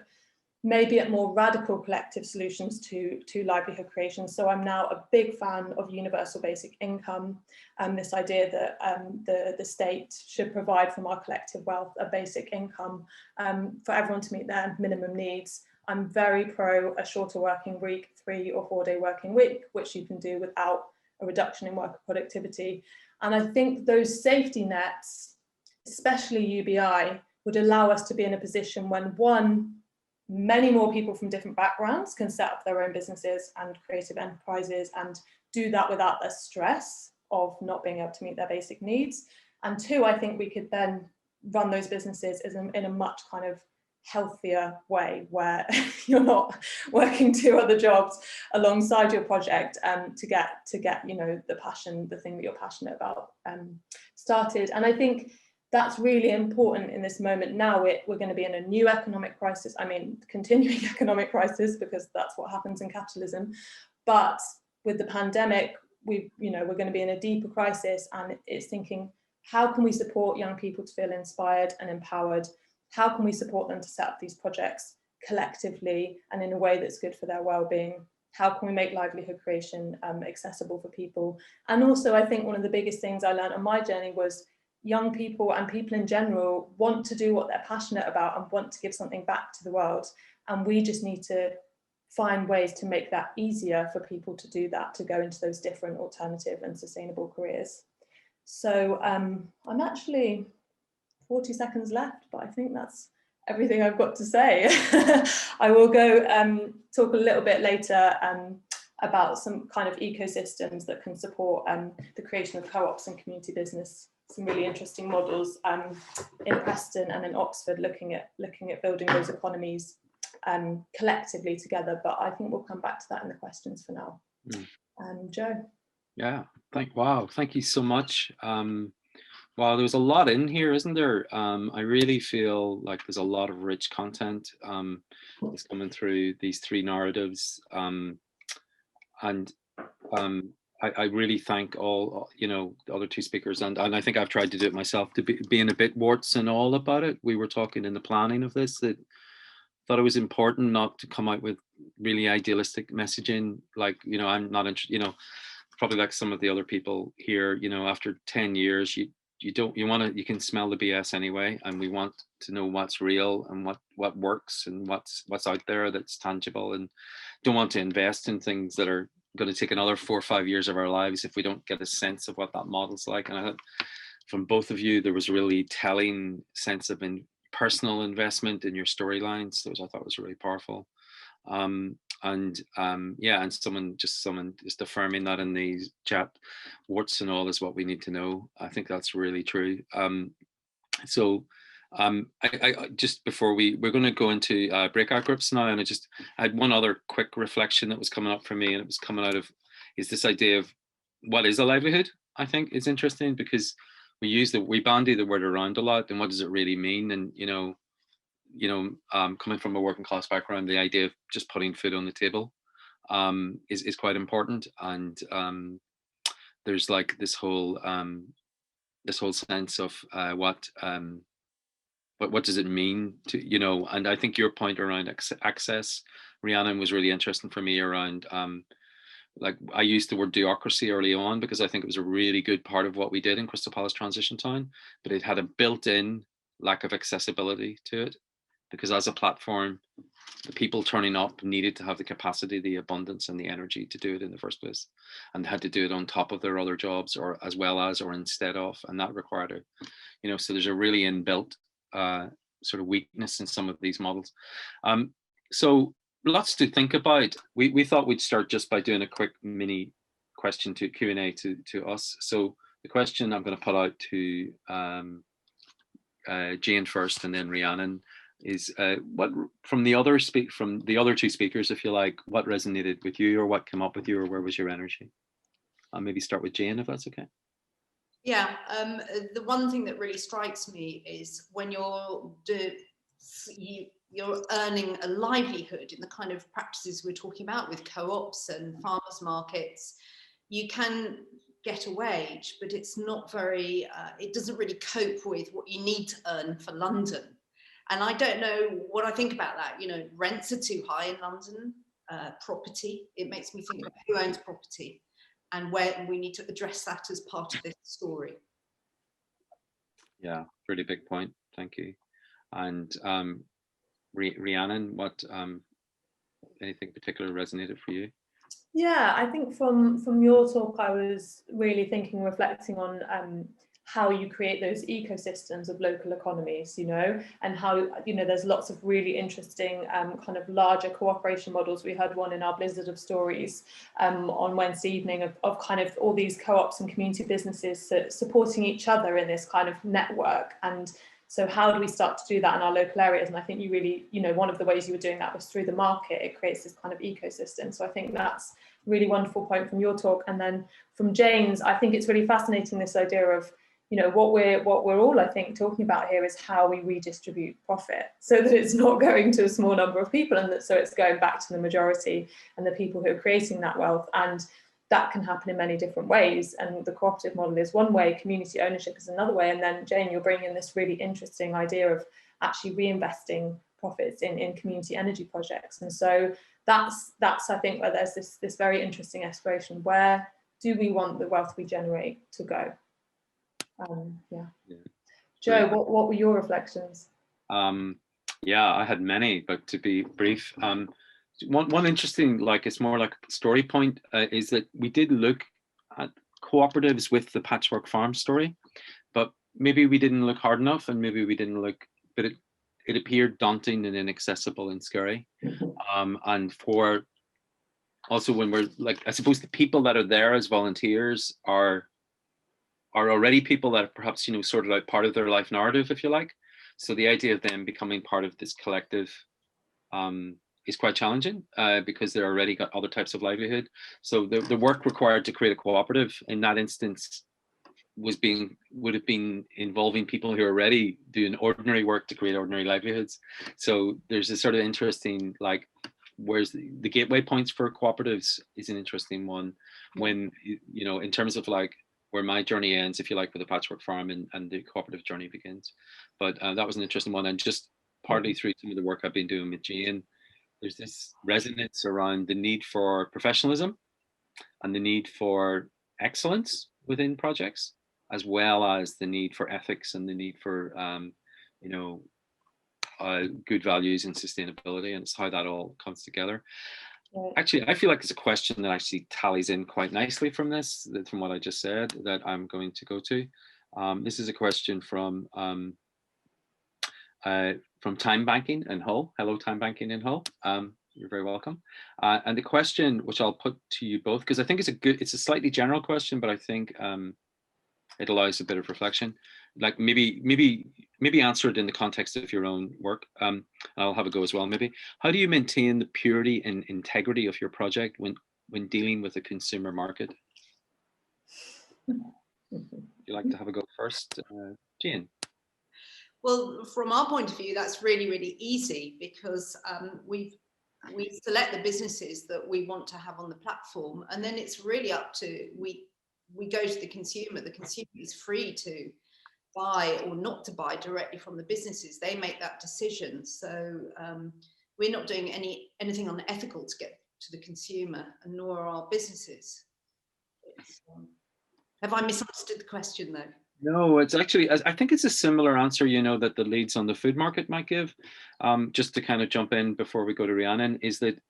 maybe at more radical collective solutions to livelihood creation. So I'm now a big fan of universal basic income and this idea that the state should provide from our collective wealth a basic income for everyone to meet their minimum needs. I'm very pro a shorter working week, 3 or 4 day working week, which you can do without a reduction in worker productivity. And I think those safety nets, especially UBI, would allow us to be in a position when many more people from different backgrounds can set up their own businesses and creative enterprises and do that without the stress of not being able to meet their basic needs. And 2, I think we could then run those businesses in a much kind of healthier way, where you're not working 2 other jobs alongside your project to get the thing that you're passionate about started. And I think that's really important in this moment. Now we're going to be in a new economic crisis, continuing economic crisis, because that's what happens in capitalism. But with the pandemic, we're going to be in a deeper crisis, and it's thinking, how can we support young people to feel inspired and empowered? How can we support them to set up these projects collectively and in a way that's good for their well-being? How can we make livelihood creation accessible for people? And also, I think one of the biggest things I learned on my journey was young people and people in general want to do what they're passionate about and want to give something back to the world. And we just need to find ways to make that easier for people to do that, to go into those different alternative and sustainable careers. So I'm actually 40 seconds left, but I think that's everything I've got to say. I will go talk a little bit later about some kind of ecosystems that can support the creation of co-ops and community business. Some really interesting models in Preston and in Oxford, looking at building those economies collectively together. But I think we'll come back to that in the questions for now. Joe. Yeah, wow, thank you so much. Wow, there's a lot in here, isn't there? I really feel like there's a lot of rich content that's coming through these three narratives, and I really thank all, the other two speakers, and I think I've tried to do it myself, to being a bit warts and all about it. We were talking in the planning of this that thought it was important not to come out with really idealistic messaging, like, I'm not interested, probably like some of the other people here, after 10 years, you can smell the BS anyway, and we want to know what's real and what works and what's out there that's tangible, and don't want to invest in things that are going to take another 4 or 5 years of our lives if we don't get a sense of what that model's like. And I thought from both of you, there was a really telling sense of personal investment in your storylines, which I thought was really powerful. And someone just affirming that in the chat, warts and all is what we need to know. I think that's really true. I just before we're going to go into breakout groups now, and I had one other quick reflection that was coming up for me, and it was coming out of is this idea of what is a livelihood. I think is interesting because we bandy the word around a lot, and what does it really mean? And coming from a working class background, the idea of just putting food on the table is quite important. And there's like this whole sense of what does it mean to, and I think your point around access, Rhiannon, was really interesting for me around like I used the word bureaucracy early on because I think it was a really good part of what we did in Crystal Palace Transition Town, but it had a built-in lack of accessibility to it. Because as a platform, the people turning up needed to have the capacity, the abundance, and the energy to do it in the first place, and had to do it on top of their other jobs, or as well as, or instead of, and that required it. So there's a really inbuilt sort of weakness in some of these models. So lots to think about. We thought we'd start just by doing a quick mini question to Q&A to us. So the question I'm going to put out to Jane first, and then Rhiannon, is what from the other two speakers, if you like, what resonated with you, or what came up with you, or where was your energy? I'll maybe start with Jane, if that's okay. Yeah, the one thing that really strikes me is when you're earning a livelihood in the kind of practices we're talking about with co-ops and farmers markets, you can get a wage, but it's not very, it doesn't really cope with what you need to earn for London. And I don't know what I think about that. Rents are too high in London, property, it makes me think about who owns property and where we need to address that as part of this story. Yeah, really big point. Thank you. And Rhiannon, what anything particular resonated for you? Yeah, I think from your talk, I was really reflecting on how you create those ecosystems of local economies, and how, there's lots of really interesting kind of larger cooperation models. We heard one in our Blizzard of Stories on Wednesday evening of kind of all these co-ops and community businesses supporting each other in this kind of network. And so how do we start to do that in our local areas? And I think you really, one of the ways you were doing that was through the market. It creates this kind of ecosystem. So I think that's a really wonderful point from your talk. And then from Jane's, I think it's really fascinating, this idea of, what we're all, I think, talking about here is how we redistribute profit so that it's not going to a small number of people, and that so it's going back to the majority and the people who are creating that wealth. And that can happen in many different ways, and the cooperative model is one way, community ownership is another way, and then Jane, you're bringing in this really interesting idea of actually reinvesting profits in community energy projects. And so that's I think where there's this very interesting exploration. Where do we want the wealth we generate to go? Yeah. Joe, what were your reflections? Yeah, I had many, but to be brief, one interesting, like it's more like a story point, is that we did look at cooperatives with the patchwork farm story, but maybe we didn't look hard enough, and maybe we didn't look, but it appeared daunting and inaccessible and scary. And for also when we're like, I suppose the people that are there as volunteers are already people that perhaps, you know, sorted out part of their life narrative, if you like. So the idea of them becoming part of this collective is quite challenging because they're already got other types of livelihood. So the work required to create a cooperative in that instance would have been involving people who are already doing ordinary work to create ordinary livelihoods. So there's a sort of interesting, like, where's the gateway points for cooperatives is an interesting one, when, you know, in terms of like where my journey ends, if you like, with the patchwork farm, and the cooperative journey begins. But that was an interesting one. And just partly through some of the work I've been doing with Jane, there's this resonance around the need for professionalism and the need for excellence within projects, as well as the need for ethics and the need for, you know, good values and sustainability, and it's how that all comes together. Actually, I feel like it's a question that actually tallies in quite nicely from this, from what I just said, that I'm going to go to. This is a question from Time Banking in Hull. Hello, Time Banking in Hull. You're very welcome. And the question, which I'll put to you both, because I think it's a slightly general question, but I think it allows a bit of reflection. Like maybe answer it in the context of your own work. I'll have a go as well. Maybe, how do you maintain the purity and integrity of your project when dealing with a consumer market? Would you like to have a go first, Jane? Well, from our point of view, that's really, really easy, because we select the businesses that we want to have on the platform, and then it's really up to, we go to the consumer. The consumer is free to buy or not to buy directly from the businesses. They make that decision. So we're not doing anything unethical to get to the consumer, and nor are our businesses. Have I misunderstood the question though? No, it's actually, I think it's a similar answer, you know, that the leads on the food market might give. Just to kind of jump in before we go to Rhiannon, is that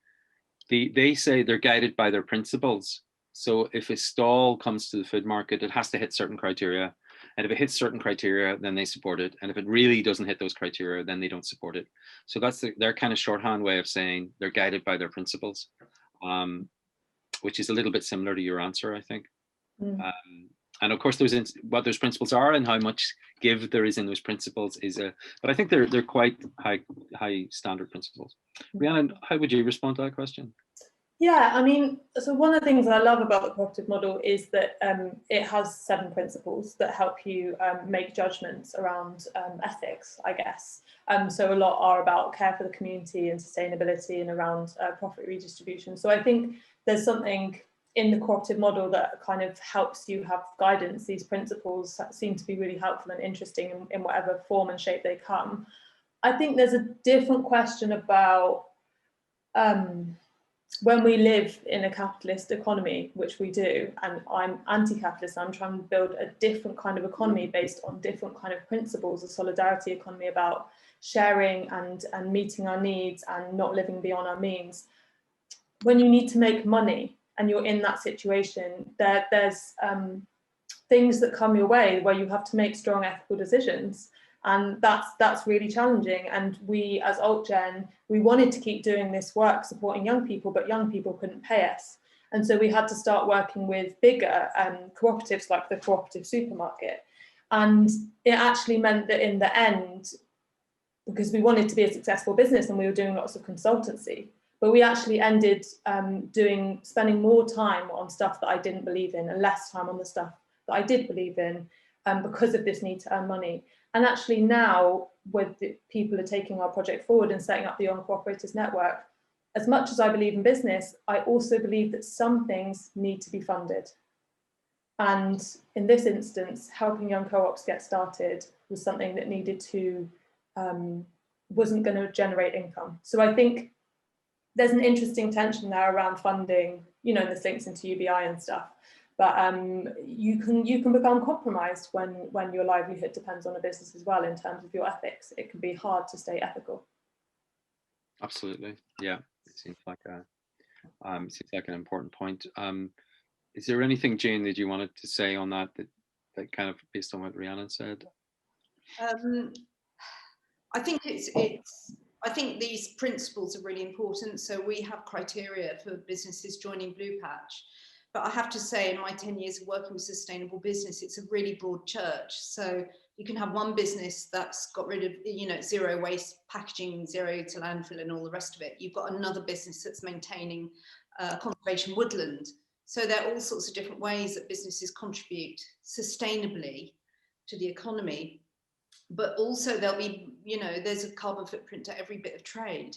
they say they're guided by their principles. So if a stall comes to the food market, it has to hit certain criteria. And if it hits certain criteria, then they support it. And if it really doesn't hit those criteria, then they don't support it. So that's their kind of shorthand way of saying they're guided by their principles, which is a little bit similar to your answer, I think. And of course, what those principles are and how much give there is in those principles but I think they're quite high standard principles. Rhiannon, how would you respond to that question? Yeah, I mean, so one of the things I love about the cooperative model is that it has 7 principles that help you make judgments around ethics, I guess. So a lot are about care for the community and sustainability, and around profit redistribution. So I think there's something in the cooperative model that kind of helps you have guidance. These principles seem to be really helpful and interesting in whatever form and shape they come. I think there's a different question about when we live in a capitalist economy, which we do, and I'm anti-capitalist, I'm trying to build a different kind of economy based on different kind of principles, a solidarity economy about sharing and meeting our needs and not living beyond our means. When you need to make money and you're in that situation, there's things that come your way where you have to make strong ethical decisions. And that's really challenging. And we, as AltGen, we wanted to keep doing this work supporting young people, but young people couldn't pay us. And so we had to start working with bigger cooperatives like the cooperative supermarket. And it actually meant that in the end, because we wanted to be a successful business and we were doing lots of consultancy, but we actually ended spending more time on stuff that I didn't believe in and less time on the stuff that I did believe in, because of this need to earn money. And actually now, with people are taking our project forward and setting up the Young Cooperators Network, as much as I believe in business, I also believe that some things need to be funded. And in this instance, helping young co-ops get started was something that needed to, wasn't going to generate income. So I think there's an interesting tension there around funding, you know, this links into UBI and stuff. But you can become compromised when your livelihood depends on a business as well in terms of your ethics. It can be hard to stay ethical. Absolutely, yeah. It seems like an important point. Is there anything, Jane, that you wanted to say on that kind of based on what Rhiannon said? I think I think these principles are really important. So we have criteria for businesses joining Blue Patch. But I have to say, in my 10 years of working with sustainable business, it's a really broad church. So you can have one business that's got rid of, you know, zero waste packaging, zero to landfill and all the rest of it. You've got another business that's maintaining conservation woodland. So there are all sorts of different ways that businesses contribute sustainably to the economy. But also there'll be, you know, there's a carbon footprint to every bit of trade.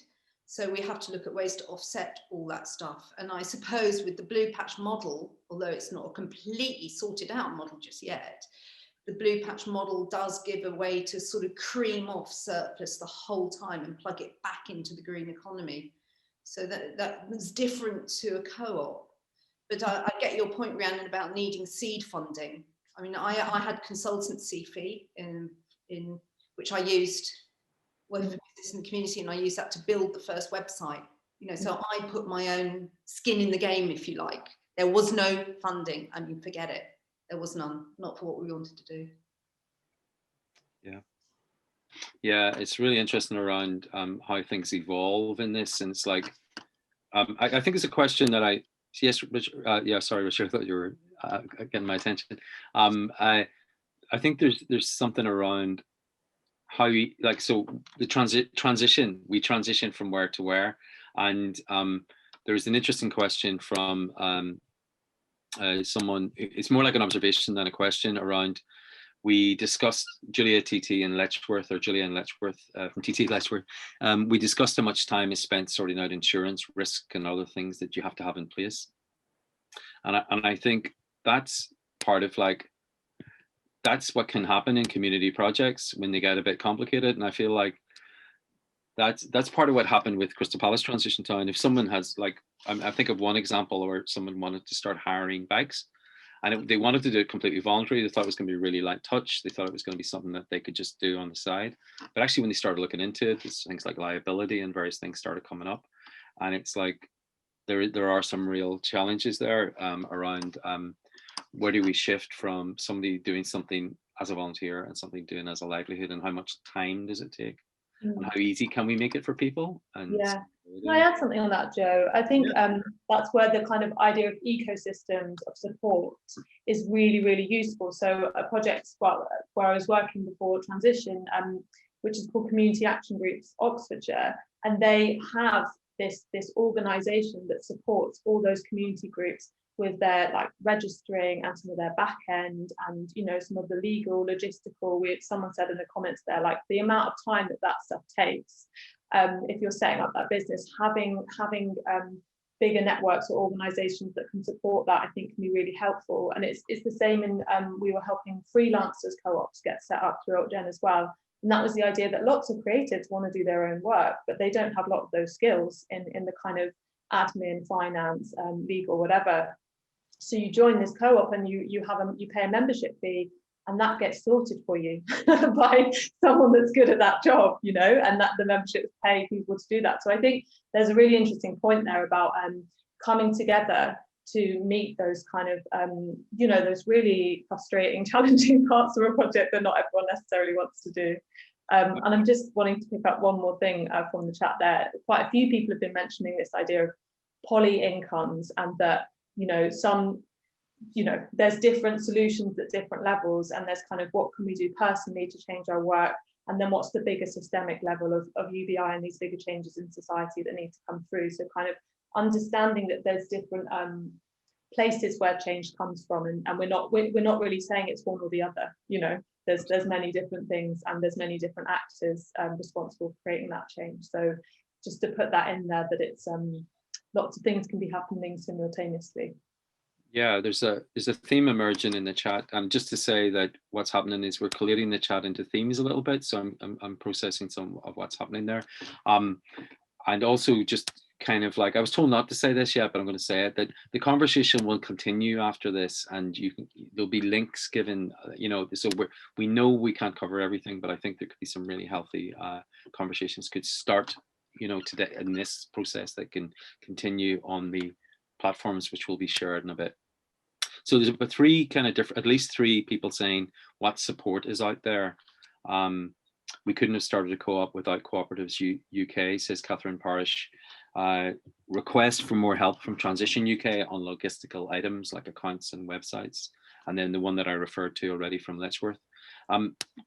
So we have to look at ways to offset all that stuff. And I suppose with the Blue Patch model, although it's not a completely sorted out model just yet, the Blue Patch model does give a way to sort of cream off surplus the whole time and plug it back into the green economy. So that's different to a co-op. But I get your point, Rhiannon, about needing seed funding. I mean, I had consultancy fee in which I used working for business in the community, and I used that to build the first website. You know, so I put my own skin in the game, if you like. There was no funding. I mean, forget it. There was none, not for what we wanted to do. Yeah, it's really interesting around how things evolve in this, and it's like I think it's a question that yes, Richard, yeah, sorry, Richard, I thought you were getting my attention. I think there's something around how so the transition, we transition from where to where, and there's an interesting question from someone. It's more like an observation than a question around. We discussed Julia and Letchworth from TT Letchworth. We discussed how much time is spent sorting out insurance risk and other things that you have to have in place, and I think that's part of that's what can happen in community projects when they get a bit complicated. And I feel like that's part of what happened with Crystal Palace Transition Town. If someone has I think of one example where someone wanted to start hiring bikes, and they wanted to do it completely voluntary. They thought it was going to be really light touch. They thought it was going to be something that they could just do on the side. But actually, when they started looking into it, things like liability and various things started coming up. And it's like there are some real challenges there around where do we shift from somebody doing something as a volunteer and something doing as a livelihood, and how much time does it take, and how easy can we make it for people? And yeah, can I add something on that, Joe? I think that's where the kind of idea of ecosystems of support is really, really useful. So a project where I was working before transition, which is called Community Action Groups Oxfordshire, and they have this organisation that supports all those community groups with their registering and some of their back end and, you know, some of the legal, logistical. Someone said in the comments there, the amount of time that stuff takes. If you're setting up that business, having bigger networks or organisations that can support that, I think can be really helpful. And it's the same in we were helping freelancers co-ops get set up through OutGen as well. And that was the idea that lots of creatives want to do their own work, but they don't have a lot of those skills in the kind of admin, finance, legal, whatever. So you join this co-op and you pay a membership fee, and that gets sorted for you by someone that's good at that job, you know, and that the memberships pay people to do that. So I think there's a really interesting point there about coming together to meet those kind of, you know, those really frustrating, challenging parts of a project that not everyone necessarily wants to do. And I'm just wanting to pick up one more thing from the chat there. Quite a few people have been mentioning this idea of poly incomes, and that, you know, there's different solutions at different levels, and there's kind of what can we do personally to change our work, and then what's the bigger systemic level of UBI and these bigger changes in society that need to come through. So kind of understanding that there's different places where change comes from, and we're not really saying it's one or the other. You know, there's many different things, and there's many different actors responsible for creating that change. So just to put that in there, that it's lots of things can be happening simultaneously. Yeah, there's a theme emerging in the chat. Just to say that what's happening is we're collating the chat into themes a little bit, so I'm processing some of what's happening there, and also just kind of like, I was told not to say this yet, but I'm going to say it, that the conversation will continue after this, and there'll be links given, so we know we can't cover everything, but I think there could be some really healthy conversations could start, today in this process that can continue on the platforms, which will be shared in a bit. So there's about three kind of different, at least three people saying what support is out there. We couldn't have started a co-op without Cooperatives UK, says Catherine Parish. Request for more help from Transition UK on logistical items like accounts and websites. And then the one that I referred to already from Letchworth.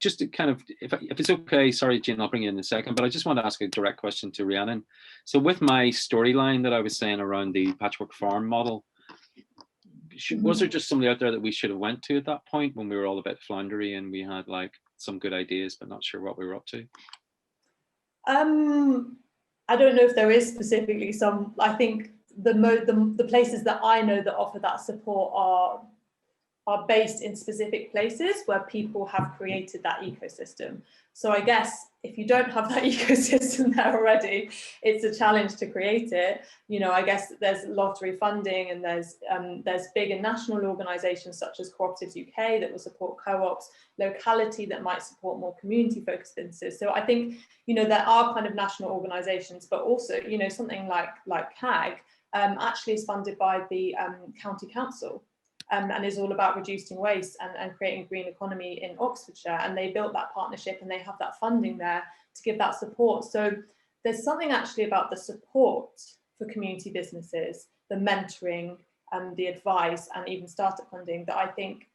Just to kind of, if it's okay, sorry, Jane, I'll bring you in a second, but I just want to ask a direct question to Rhiannon. So with my storyline that I was saying around the patchwork farm model, was there just somebody out there that we should have went to at that point when we were all a bit floundery and we had like some good ideas, but not sure what we were up to? I don't know if there is specifically some. I think the places that I know that offer that support are based in specific places where people have created that ecosystem. So I guess if you don't have that ecosystem there already, it's a challenge to create it. I guess there's lottery funding, and there's big and national organisations such as Cooperatives UK that will support co-ops, locality that might support more community-focused businesses. So I think there are kind of national organisations, but also something like CAG actually is funded by the county council. And is all about reducing waste and creating a green economy in Oxfordshire. And they built that partnership, and they have that funding there to give that support. So there's something actually about the support for community businesses, the mentoring, the advice, and even startup funding that I think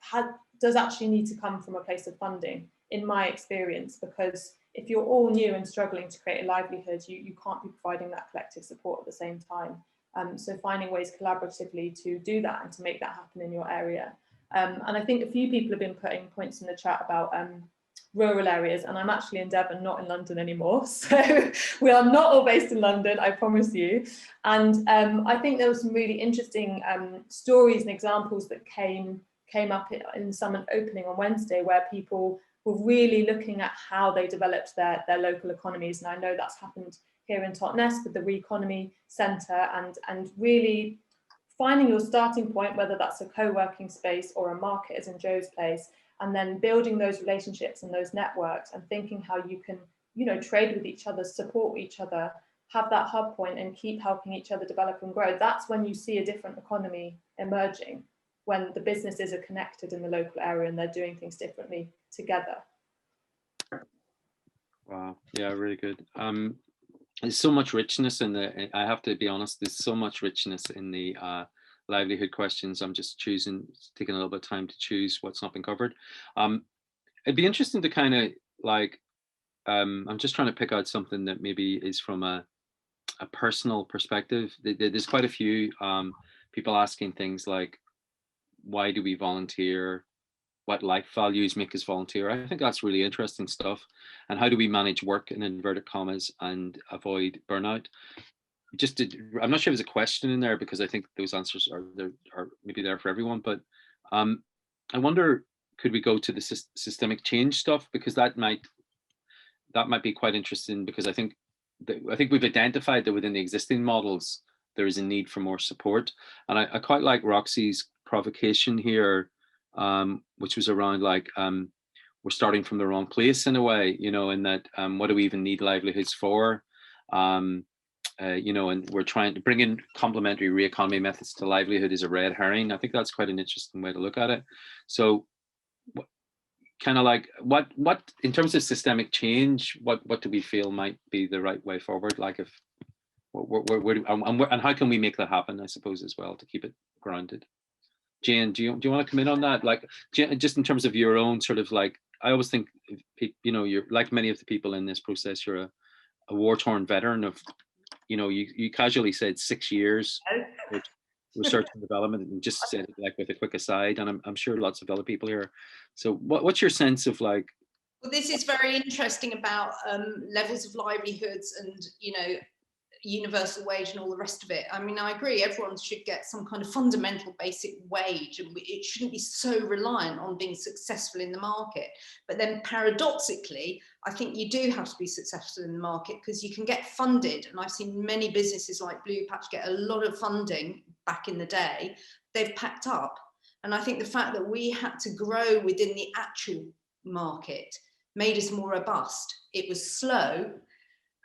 does actually need to come from a place of funding, in my experience, because if you're all new and struggling to create a livelihood, you can't be providing that collective support at the same time. So finding ways collaboratively to do that and to make that happen in your area. And I think a few people have been putting points in the chat about rural areas, and I'm actually in Devon, not in London anymore. So we are not all based in London, I promise you. And I think there were some really interesting stories and examples that came up in Summit opening on Wednesday, where people were really looking at how they developed their local economies. And I know that's happened here in Totnes with the Re-Economy Centre, and really finding your starting point, whether that's a co-working space or a market as in Joe's place, and then building those relationships and those networks and thinking how you can, trade with each other, support each other, have that hub point and keep helping each other develop and grow. That's when you see a different economy emerging, when the businesses are connected in the local area and they're doing things differently together. Wow, yeah, really good. There's so much richness in I have to be honest, there's so much richness in the livelihood questions. I'm just taking a little bit of time to choose what's not been covered. It'd be interesting to kind of like, I'm just trying to pick out something that maybe is from a personal perspective. There's quite a few people asking things like, why do we volunteer? What life values make us volunteer? I think that's really interesting stuff. And how do we manage work in inverted commas and avoid burnout? I'm not sure if there's a question in there, because I think those answers are maybe there for everyone. But I wonder, could we go to the systemic change stuff, because that might be quite interesting, because I think we've identified that within the existing models there is a need for more support. And I quite like Roxy's provocation here, which was around like we're starting from the wrong place in a way, in that what do we even need livelihoods for? And we're trying to bring in complementary re-economy methods to livelihood is a red herring. I think that's quite an interesting way to look at it. So kind of like what in terms of systemic change, what do we feel might be the right way forward? Like if and how can we make that happen, I suppose, as well, to keep it grounded? Jane, do you want to come in on that? Like, just in terms of your own sort of like, I always think, you're like many of the people in this process, you're a war-torn veteran of, you casually said 6 years of research and development, and just said it like with a quick aside, and I'm sure lots of other people here. So what's your sense of like? Well, this is very interesting about levels of livelihoods, and universal wage and all the rest of it. I mean, I agree, everyone should get some kind of fundamental basic wage, and it shouldn't be so reliant on being successful in the market. But then paradoxically, I think you do have to be successful in the market, because you can get funded, and I've seen many businesses like Blue Patch get a lot of funding back in the day. They've packed up. And I think the fact that we had to grow within the actual market made us more robust. It was slow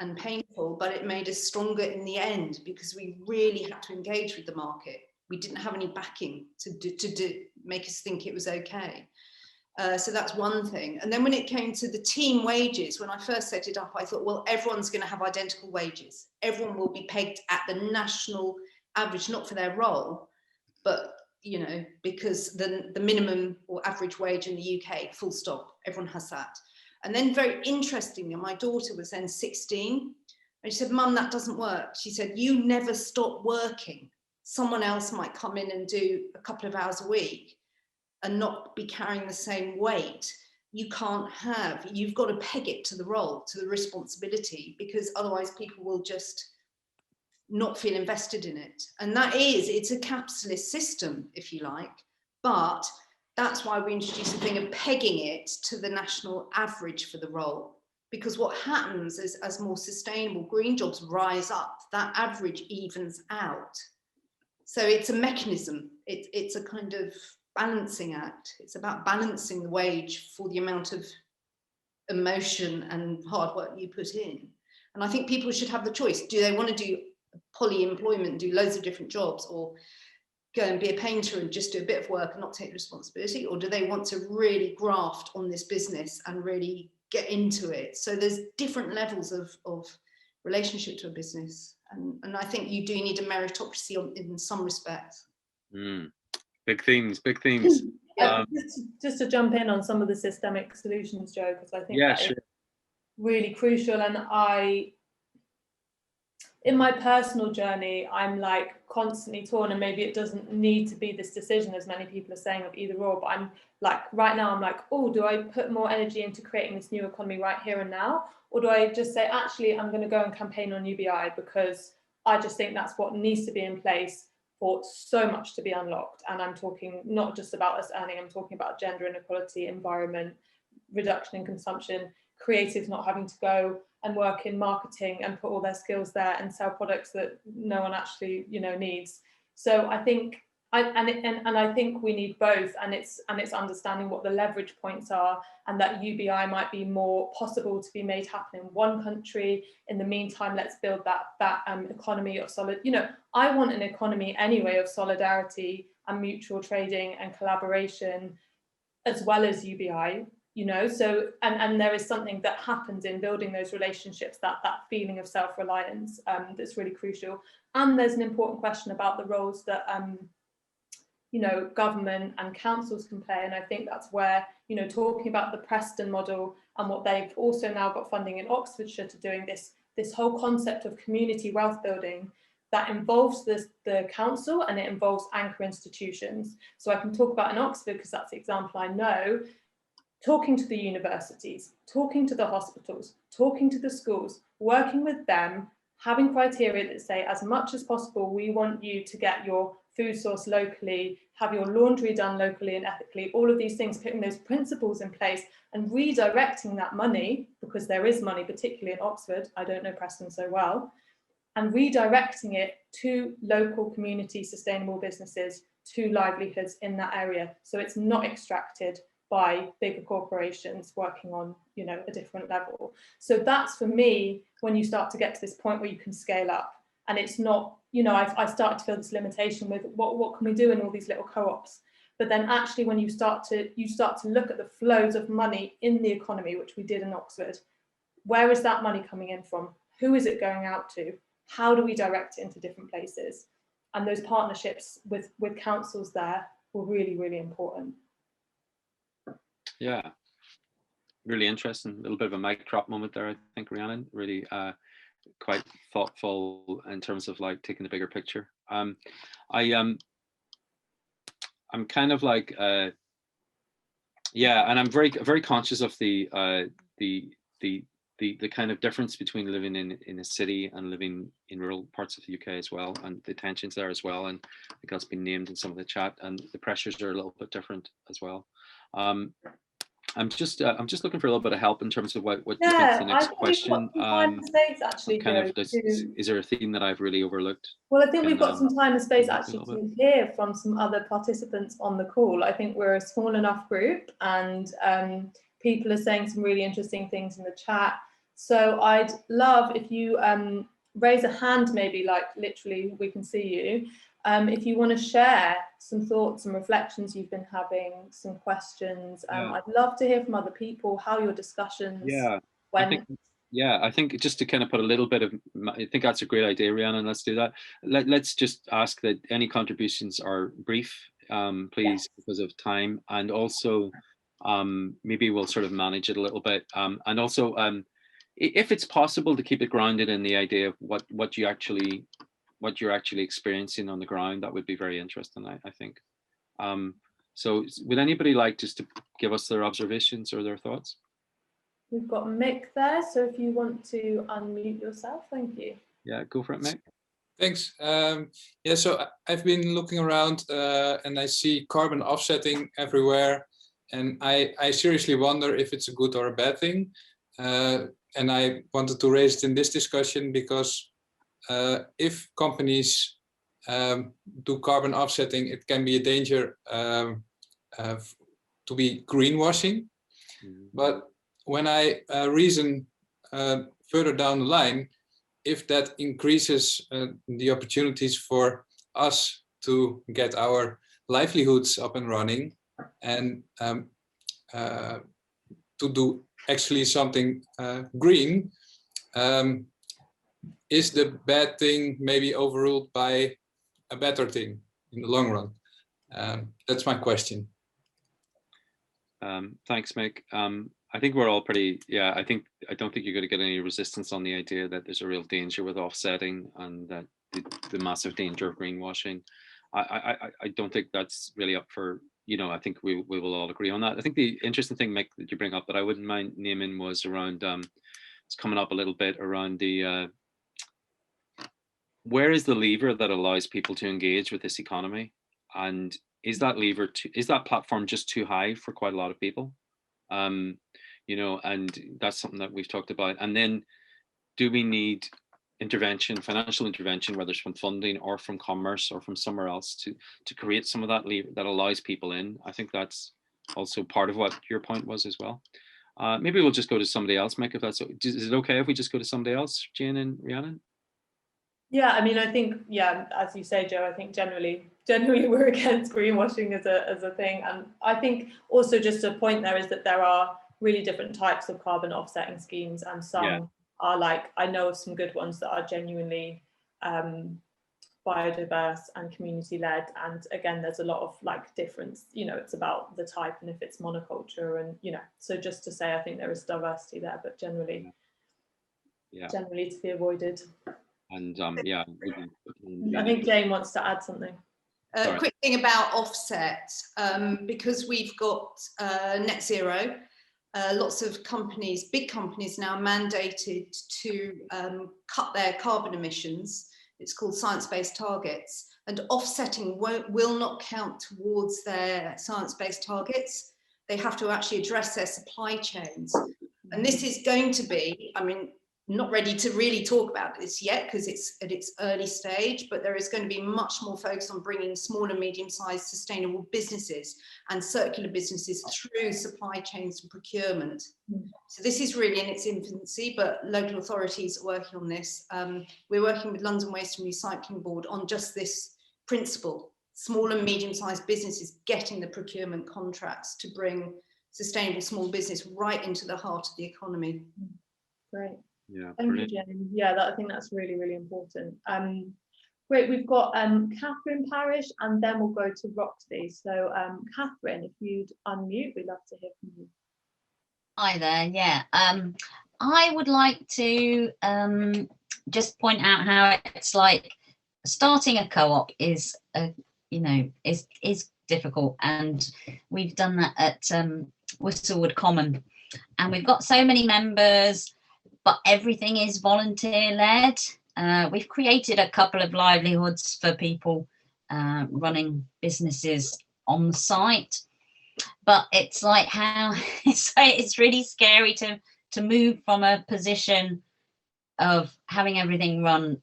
and painful, but it made us stronger in the end, because we really had to engage with the market. We didn't have any backing to make us think it was okay. So that's one thing. And then when it came to the team wages, when I first set it up, I thought, well, everyone's going to have identical wages. Everyone will be pegged at the national average, not for their role, but because the minimum or average wage in the UK, full stop, everyone has that. And then very interestingly, my daughter was then 16, and she said, Mum, that doesn't work. She said, you never stop working. Someone else might come in and do a couple of hours a week and not be carrying the same weight. You've got to peg it to the role, to the responsibility, because otherwise people will just not feel invested in it. And it's a capitalist system, if you like, but that's why we introduced the thing of pegging it to the national average for the role. Because what happens is, as more sustainable green jobs rise up, that average evens out. So it's a mechanism. It's a kind of balancing act. It's about balancing the wage for the amount of emotion and hard work you put in. And I think people should have the choice. Do they want to do poly-employment, do loads of different jobs, or go and be a painter and just do a bit of work and not take responsibility? Or do they want to really graft on this business and really get into it? So there's different levels of relationship to a business. And I think you do need a meritocracy in some respects. Big themes, big themes. Just to jump in on some of the systemic solutions, Joe, because I think is really crucial. And in my personal journey, I'm like constantly torn, and maybe it doesn't need to be this decision, as many people are saying, of either or, but I'm like, right now I'm like, oh, do I put more energy into creating this new economy right here and now? Or do I just say, actually, I'm going to go and campaign on UBI, because I just think that's what needs to be in place for so much to be unlocked. And I'm talking not just about us earning, I'm talking about gender inequality, environment, reduction in consumption, creatives not having to go and work in marketing and put all their skills there and sell products that no one actually needs. So I think I think we need both, and it's understanding what the leverage points are, and that UBI might be more possible to be made happen in one country. In the meantime, let's build that economy of I want an economy anyway of solidarity and mutual trading and collaboration, as well as UBI. So and there is something that happens in building those relationships, that feeling of self-reliance, that's really crucial. And there's an important question about the roles that government and councils can play. And I think that's where, talking about the Preston model and what they've also now got funding in Oxfordshire to doing this whole concept of community wealth building that involves the council, and it involves anchor institutions. So I can talk about in Oxford, because that's the example I know, talking to the universities, talking to the hospitals, talking to the schools, working with them, having criteria that say, as much as possible, we want you to get your food source locally, have your laundry done locally and ethically, all of these things, putting those principles in place and redirecting that money, because there is money, particularly in Oxford, I don't know Preston so well, and redirecting it to local community sustainable businesses, to livelihoods in that area. So it's not extracted by bigger corporations working on, a different level. So that's, for me, when you start to get to this point where you can scale up, and it's not, I started to feel this limitation with what can we do in all these little co-ops. But then actually, when you start to look at the flows of money in the economy, which we did in Oxford, where is that money coming in from? Who is it going out to? How do we direct it into different places? And those partnerships with councils there were really, really important. Yeah, really interesting. A little bit of a mic drop moment there, I think, Rhiannon. Really quite thoughtful in terms of like taking the bigger picture. I'm kind of like and I'm very, very conscious of the the kind of difference between living in a city and living in rural parts of the UK as well, and the tensions there as well. And I think that's been named in some of the chat, and the pressures are a little bit different as well. I'm just looking for a little bit of help in terms of what you think is the next question. Space, actually, kind of is there a theme that I've really overlooked? Well, I think we've got some time and space actually to hear from some other participants on the call. I think we're a small enough group, and people are saying some really interesting things in the chat. So I'd love if you raise a hand, maybe like literally we can see you. If you want to share some thoughts and reflections you've been having, some questions, I'd love to hear from other people how your discussions went. I think just to kind of put a little bit of, I think that's a great idea, Rhiannon. Let's do that. Let's just ask that any contributions are brief, please, because of time, and also maybe we'll sort of manage it a little bit, and also if it's possible to keep it grounded in the idea of what you're actually experiencing on the ground, that would be very interesting, I think. So would anybody like just to give us their observations or their thoughts? We've got Mick there, so if you want to unmute yourself, thank you. Yeah, go for it, Mick. Thanks. Yeah, so I've been looking around and I see carbon offsetting everywhere, and I seriously wonder if it's a good or a bad thing. And I wanted to raise it in this discussion because if companies do carbon offsetting, it can be a danger to be greenwashing. But when I reason further down the line, if that increases the opportunities for us to get our livelihoods up and running and to do actually something green, is the bad thing maybe overruled by a better thing in the long run? That's my question. Thanks, Mick. I think we're all pretty, I don't think you're going to get any resistance on the idea that there's a real danger with offsetting, and that the massive danger of greenwashing. I don't think that's really up for, I think we will all agree on that. I think the interesting thing, Mick, that you bring up that I wouldn't mind naming was around, it's coming up a little bit around the, where is the lever that allows people to engage with this economy? And is that lever, is that platform just too high for quite a lot of people? And that's something that we've talked about. And then do we need intervention, financial intervention, whether it's from funding or from commerce or from somewhere else to create some of that lever that allows people in? I think that's also part of what your point was as well. Maybe we'll just go to somebody else, Mick, if that's, is it okay if we just go to somebody else, Jane and Rhiannon? Yeah, I mean, I think, as you say, Joe, I think generally we're against greenwashing as a thing. And I think also just a point there is that there are really different types of carbon offsetting schemes, and some are like, I know of some good ones that are genuinely biodiverse and community led. And again, there's a lot of like difference, it's about the type and if it's monoculture, and so just to say, I think there is diversity there, but generally to be avoided. And I think Jane wants to add something. Quick thing about offset, because we've got net zero, lots of companies, big companies now mandated to cut their carbon emissions. It's called science-based targets, and offsetting will not count towards their science-based targets. They have to actually address their supply chains. And this is going to be, not ready to really talk about this yet because it's at its early stage, but there is going to be much more focus on bringing small and medium-sized sustainable businesses and circular businesses through supply chains and procurement. So this is really in its infancy, but local authorities are working on this. We're working with London Waste and Recycling Board on just this principle, small and medium-sized businesses getting the procurement contracts to bring sustainable small business right into the heart of the economy. Great. Yeah, thank you, Jane. I think that's really, really important. Great, we've got Catherine Parish, and then we'll go to Roxy. So Catherine, if you'd unmute, we'd love to hear from you. Hi there, I would like to just point out how it's like starting a co-op is difficult, and we've done that at Whistlewood Common, and we've got so many members. but everything is volunteer led. We've created a couple of livelihoods for people running businesses on the site, but it's like how it's really scary to move from a position of having everything run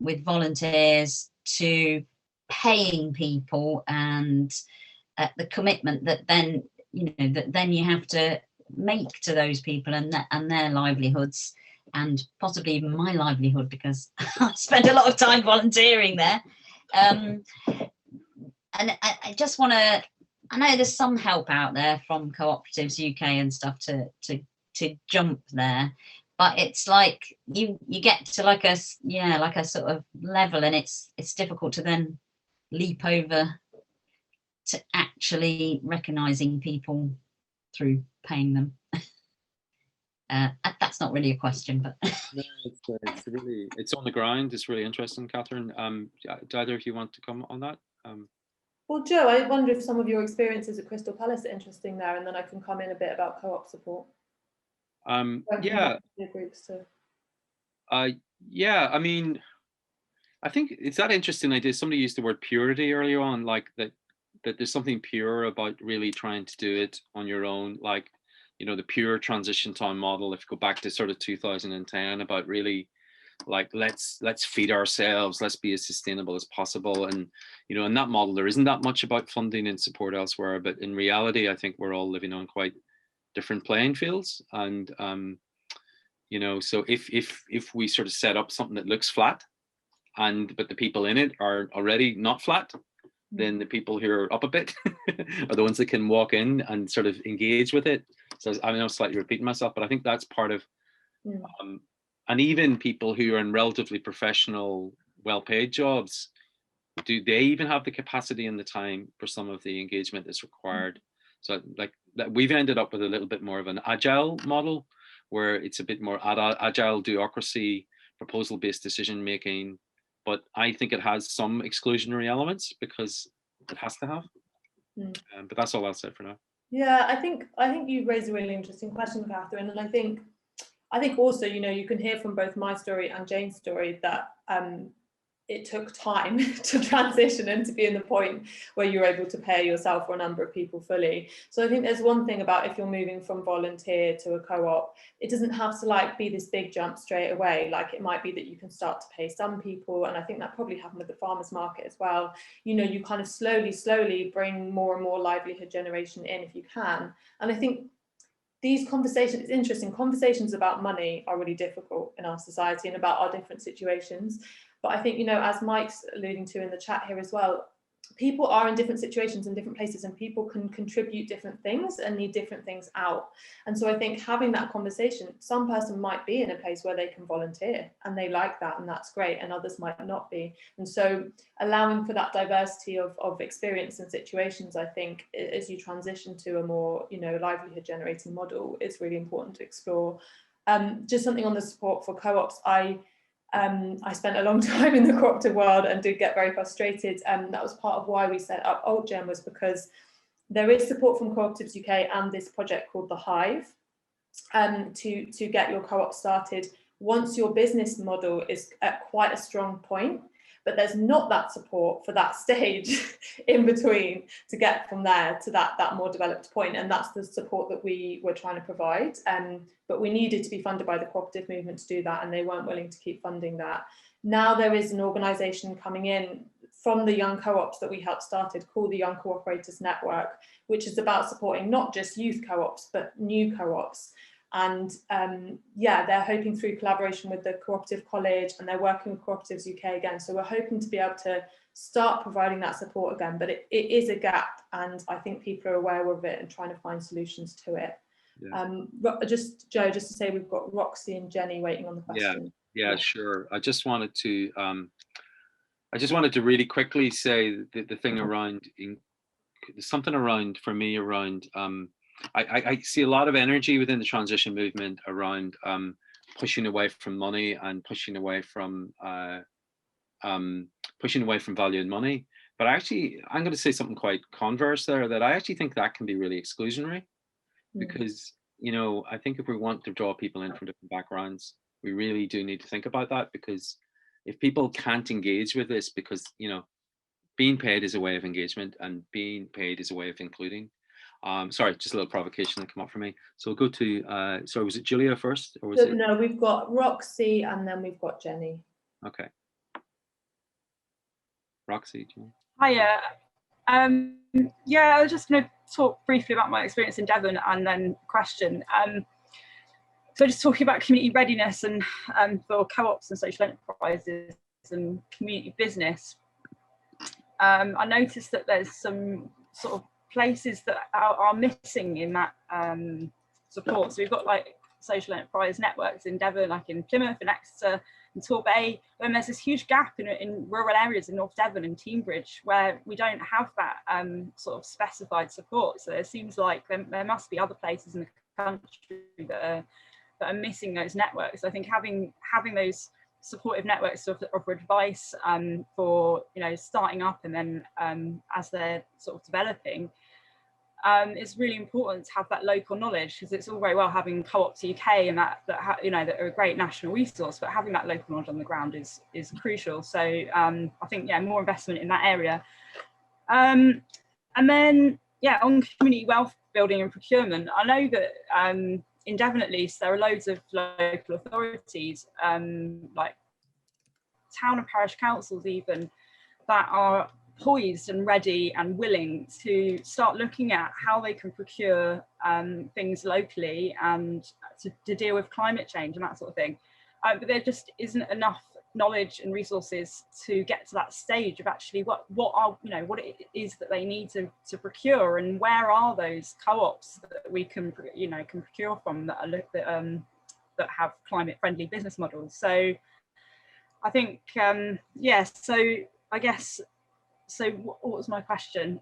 with volunteers to paying people, and the commitment that then you have to make to those people and their livelihoods, and possibly even my livelihood, because I spend a lot of time volunteering there. And I just want to, I know there's some help out there from Cooperatives UK and stuff to jump there, but it's like you get to like a sort of level, and it's difficult to then leap over to actually recognizing people through paying them. That's not really a question, but no, it's on the ground. It's really interesting, Catherine. Do either of you want to comment on that? Well, Joe, I wonder if some of your experiences at Crystal Palace are interesting there, and then I can come in a bit about co-op support. Yeah. Groups too. Yeah, I mean, I think it's that interesting idea. Somebody used the word purity earlier on, like that there's something pure about really trying to do it on your own, like, you know, the pure transition time model, if you go back to sort of 2010, about really like let's feed ourselves, let's be as sustainable as possible. And, you know, in that model there isn't that much about funding and support elsewhere, but in reality I think we're all living on quite different playing fields. And you know, so if we sort of set up something that looks flat, but the people in it are already not flat, then the people who are up a bit are the ones that can walk in and sort of engage with it. So I mean, I'm slightly repeating myself, but I think that's part of, and even people who are in relatively professional, well-paid jobs, do they even have the capacity and the time for some of the engagement that's required? So like that, we've ended up with a little bit more of an agile model, where it's a bit more agile bureaucracy, proposal-based decision-making, but I think it has some exclusionary elements because it has to have. But that's all I'll say for now. Yeah, I think you raised a really interesting question, Catherine, and I think also, you know, you can hear from both my story and Jane's story that it took time to transition and to be in the point where you're able to pay yourself or a number of people fully. So I think there's one thing about if you're moving from volunteer to a co-op, it doesn't have to like be this big jump straight away. Like it might be that you can start to pay some people, and I think that probably happened with the farmers market as well. You know, you kind of slowly bring more and more livelihood generation in if you can. And I think these conversations, it's interesting, conversations about money are really difficult in our society and about our different situations. But I think, you know, as Mike's alluding to in the chat here as well, people are in different situations and different places, and people can contribute different things and need different things out. And so I think having that conversation, some person might be in a place where they can volunteer and they like that, and that's great, and others might not be. And so allowing for that diversity of experience and situations, I think, as you transition to a more, you know, livelihood generating model, is really important to explore. Just something on the support for co-ops. I spent a long time in the cooperative world and did get very frustrated, and that was part of why we set up AltGen, was because there is support from Cooperatives UK and this project called The Hive to get your co-op started once your business model is at quite a strong point, but there's not that support for that stage in between to get from there to that more developed point, and that's the support that we were trying to provide. But we needed to be funded by the cooperative movement to do that, and they weren't willing to keep funding that. Now there is an organisation coming in from the young co-ops that we helped started called the Young Cooperators Network, which is about supporting not just youth co-ops, but new co-ops. And yeah, they're hoping through collaboration with the Cooperative College, and they're working with Cooperatives UK again. So we're hoping to be able to start providing that support again, but it is a gap, and I think people are aware of it and trying to find solutions to it. Yeah. Just Joe, just to say, we've got Roxy and Jenny waiting on the question. Yeah, sure. I just wanted to really quickly say the thing around, something around for me around, I see a lot of energy within the transition movement around pushing away from money and pushing away from value in money. But actually, I'm going to say something quite converse there, that I actually think that can be really exclusionary, because you know, I think if we want to draw people in from different backgrounds, we really do need to think about that, because if people can't engage with this, because, you know, being paid is a way of engagement and being paid is a way of including. Sorry, just a little provocation that came up for me. So we'll go to, sorry, was it Julia first? Or was it? No, we've got Roxy and then we've got Jenny. Okay. Roxy, do you? Hiya. Yeah, I was just going to talk briefly about my experience in Devon and then question. So just talking about community readiness and for co-ops and social enterprises and community business. I noticed that there's some sort of places that are missing in that support. So we've got like social enterprise networks in Devon, like in Plymouth and Exeter and Torbay, and there's this huge gap in rural areas in North Devon and Teambridge where we don't have that sort of specified support. So it seems like there must be other places in the country that are missing those networks. I think having those supportive networks to offer advice for, you know, starting up and then as they're sort of developing, it's really important to have that local knowledge, because it's all very well having Co-ops UK and that you know, that are a great national resource, but having that local knowledge on the ground is crucial. So I think, yeah, more investment in that area. And then, yeah, on community wealth building and procurement, I know that in Devon at least, there are loads of local authorities, like town and parish councils even, that are poised and ready and willing to start looking at how they can procure things locally and to deal with climate change and that sort of thing. But there just isn't enough knowledge and resources to get to that stage of actually what it is that they need to procure, and where are those co-ops that we can procure from that that have climate friendly business models. So I think so I guess, so what was my question?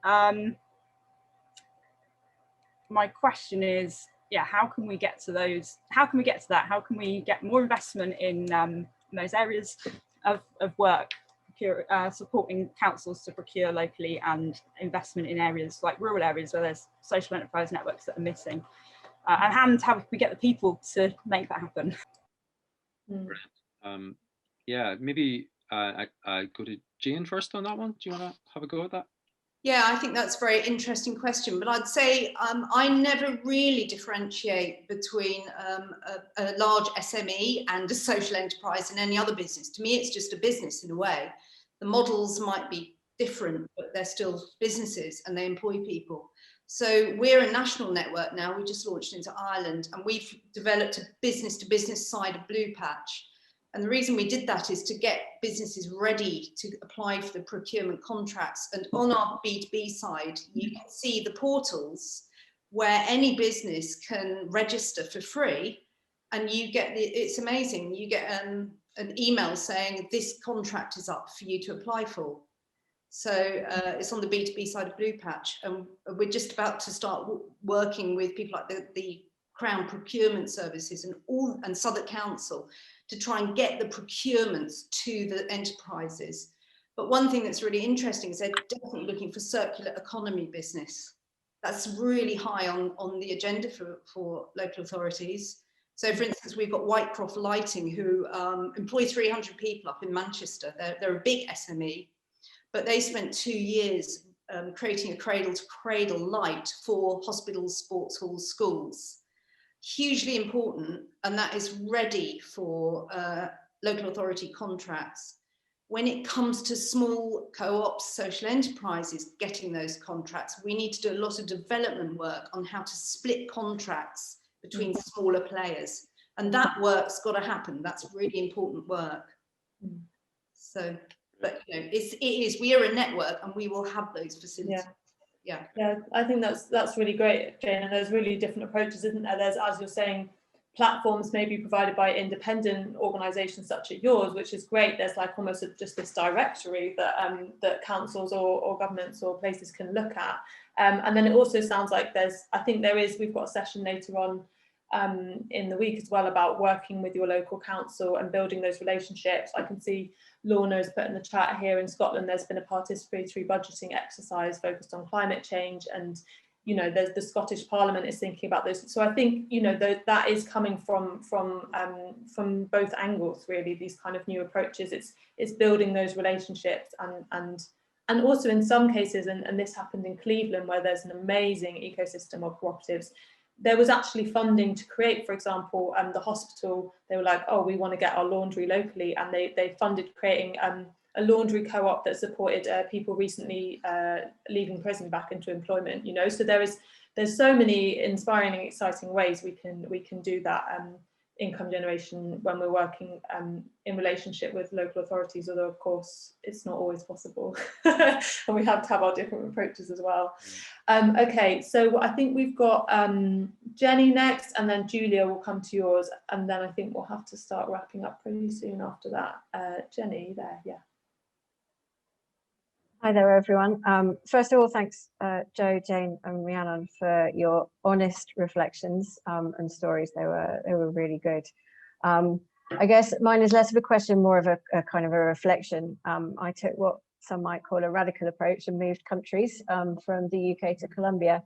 My question is, yeah, how can we get to those? How can we get to that? How can we get more investment in those areas of work, supporting councils to procure locally, and investment in areas like rural areas where there's social enterprise networks that are missing? And how can we get the people to make that happen? Yeah, maybe I go to Jane first on that one. Do you want to have a go at that? Yeah, I think that's a very interesting question, but I'd say I never really differentiate between a large SME and a social enterprise and any other business. To me, it's just a business in a way. The models might be different, but they're still businesses and they employ people. So we're a national network now. We just launched into Ireland, and we've developed a business-to-business side of Blue Patch. And the reason we did that is to get businesses ready to apply for the procurement contracts. And on our B2B side, you can see the portals where any business can register for free. And you get it's amazing. You get an email saying this contract is up for you to apply for. So it's on the B2B side of Blue Patch. And we're just about to start working with people like the Crown Procurement Services and Southwark Council to try and get the procurements to the enterprises. But one thing that's really interesting is they're definitely looking for circular economy business. That's really high on the agenda for local authorities. So for instance, we've got Whitecroft Lighting, who employ 300 people up in Manchester. They're a big SME, but they spent 2 years creating a cradle to cradle light for hospitals, sports halls, schools. Hugely important, and that is ready for local authority contracts. When it comes to small co-ops, social enterprises getting those contracts, we need to do a lot of development work on how to split contracts between smaller players, and that work's got to happen. That's really important work. So, but you know, it is. We are a network, and we will have those facilities. Yeah, I think that's really great, Jane, and there's really different approaches, isn't there? There's, as you're saying, platforms may be provided by independent organisations such as yours, which is great. There's like almost just this directory that that councils or governments or places can look at, and then it also sounds like we've got a session later on in the week as well about working with your local council and building those relationships. I can see Lorna's put in the chat here in Scotland, there's been a participatory budgeting exercise focused on climate change, and you know, the Scottish Parliament is thinking about this. So I think, you know, that is coming from both angles, really, these kind of new approaches. It's building those relationships and also in some cases, and this happened in Cleveland, where there's an amazing ecosystem of cooperatives. There was actually funding to create, for example, the hospital. They were like, oh, we want to get our laundry locally, and they funded creating a laundry co-op that supported people recently leaving prison back into employment. You know, so there's so many inspiring and exciting ways we can do that income generation when we're working in relationship with local authorities, although of course it's not always possible and we have to have our different approaches as well. Okay, so I think we've got Jenny next, and then Julia will come to yours, and then I think we'll have to start wrapping up pretty soon after that. Jenny, there, yeah. Hi there, everyone. First of all, thanks, Jo, Jane, and Rhiannon for your honest reflections and stories. They were really good. I guess mine is less of a question, more of a kind of a reflection. I took what some might call a radical approach and moved countries from the UK to Colombia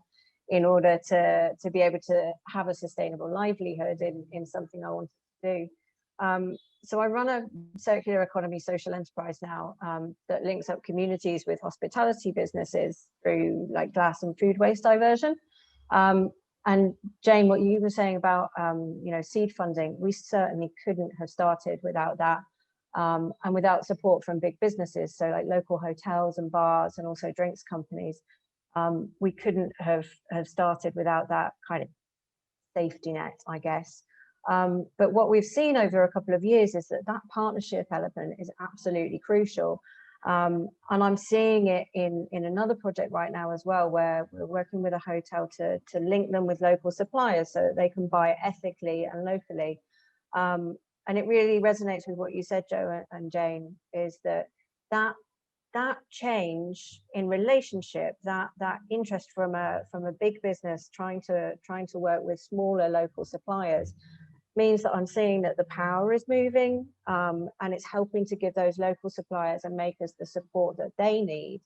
in order to be able to have a sustainable livelihood in something I wanted to do. So I run a circular economy social enterprise now that links up communities with hospitality businesses through like glass and food waste diversion. And Jane, what you were saying about you know, seed funding, we certainly couldn't have started without that, and without support from big businesses, so like local hotels and bars and also drinks companies. We couldn't have started without that kind of safety net, I guess. But what we've seen over a couple of years is that partnership element is absolutely crucial. And I'm seeing it in another project right now as well, where we're working with a hotel to link them with local suppliers so that they can buy ethically and locally. And it really resonates with what you said, Jo and Jane, is that change in relationship, that interest from a big business trying to work with smaller local suppliers, means that I'm seeing that the power is moving, and it's helping to give those local suppliers and makers the support that they need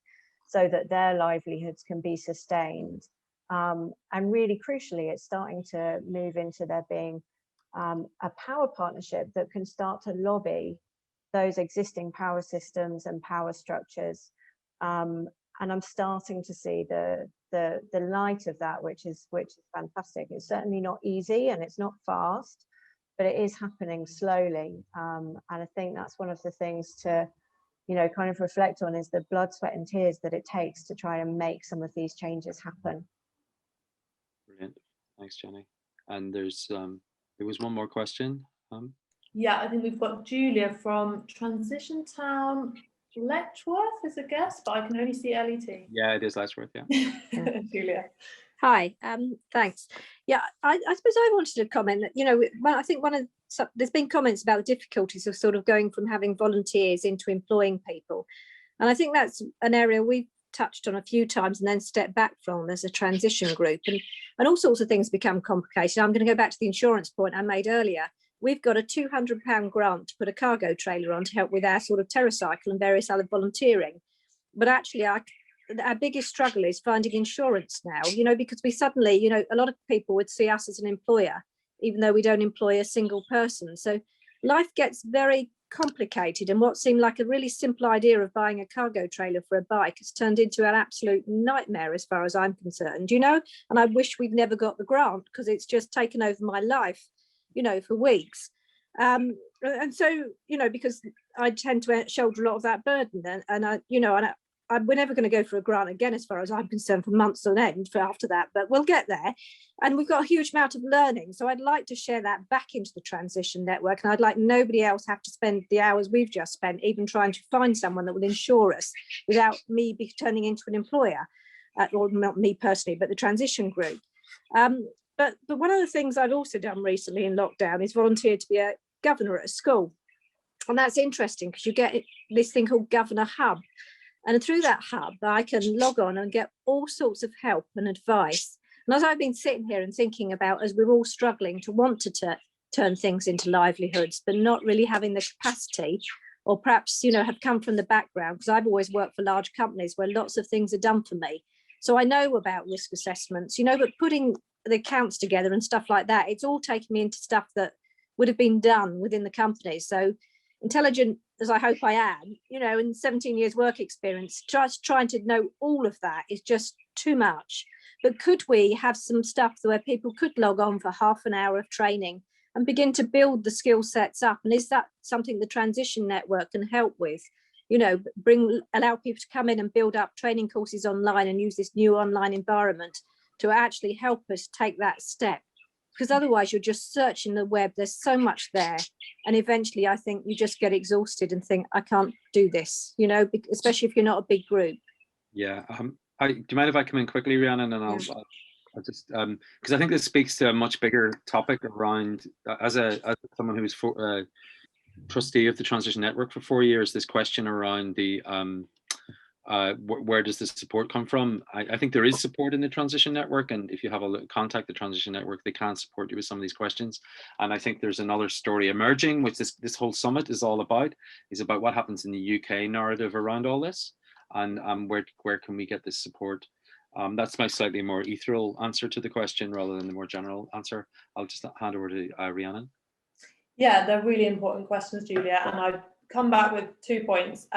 so that their livelihoods can be sustained. And really crucially, it's starting to move into there being a power partnership that can start to lobby those existing power systems and power structures. And I'm starting to see the light of that, which is fantastic. It's certainly not easy and it's not fast, but it is happening slowly. And I think that's one of the things to, you know, kind of reflect on, is the blood, sweat and tears that it takes to try and make some of these changes happen. Brilliant. Thanks, Jenny. And there was one more question. Yeah, I think we've got Julia from Transition Town, Letchworth is a guess, but I can only see LET. Yeah, it is Letchworth, yeah. Julia. Hi, thanks. Yeah, I suppose I wanted to comment that, you know, I think there's been comments about the difficulties of sort of going from having volunteers into employing people. And I think that's an area we've touched on a few times and then stepped back from as a transition group. And all sorts of things become complicated. I'm going to go back to the insurance point I made earlier. We've got a £200 grant to put a cargo trailer on to help with our sort of TerraCycle and various other volunteering. But actually, our biggest struggle is finding insurance now, you know, because we suddenly, you know, a lot of people would see us as an employer, even though we don't employ a single person. So life gets very complicated, and what seemed like a really simple idea of buying a cargo trailer for a bike has turned into an absolute nightmare as far as I'm concerned, you know, and I wish we'd never got the grant because it's just taken over my life, you know, for weeks. And so, you know, because I tend to shoulder a lot of that burden, and I, you know, we're never going to go for a grant again, as far as I'm concerned, for months on end for after that, but we'll get there. And we've got a huge amount of learning. So I'd like to share that back into the transition network. And I'd like nobody else have to spend the hours we've just spent even trying to find someone that will insure us without me turning into an employer, or not me personally, but the transition group. But one of the things I've also done recently in lockdown is volunteer to be a governor at a school. And that's interesting because you get this thing called Governor Hub. And through that hub, I can log on and get all sorts of help and advice. And as I've been sitting here and thinking about, as we're all struggling to want to turn things into livelihoods, but not really having the capacity, or perhaps, you know, have come from the background, because I've always worked for large companies where lots of things are done for me. So I know about risk assessments, you know, but putting the accounts together and stuff like that, it's all taken me into stuff that would have been done within the company. So intelligent as I hope I am, you know, in 17 years work experience, just trying to know all of that is just too much. But could we have some stuff where people could log on for half an hour of training and begin to build the skill sets up? And is that something the Transition Network can help with? You know, allow people to come in and build up training courses online and use this new online environment to actually help us take that step. Because otherwise you're just searching the web, there's so much there. And eventually I think you just get exhausted and think, I can't do this, you know, especially if you're not a big group. Yeah. Do you mind if I come in quickly, Rhiannon? And I'll just, because I think this speaks to a much bigger topic around, as someone who was trustee of the Transition Network for 4 years, this question around the, where does this support come from? I think there is support in the Transition Network, and if you have a contact the Transition Network, they can support you with some of these questions. And I think there's another story emerging, which this whole summit is all about, is about what happens in the UK narrative around all this, and where can we get this support. That's my slightly more ethereal answer to the question rather than the more general answer. I'll just hand over to Rhiannon. Yeah, they're really important questions, Julia, and I'd come back with 2 points.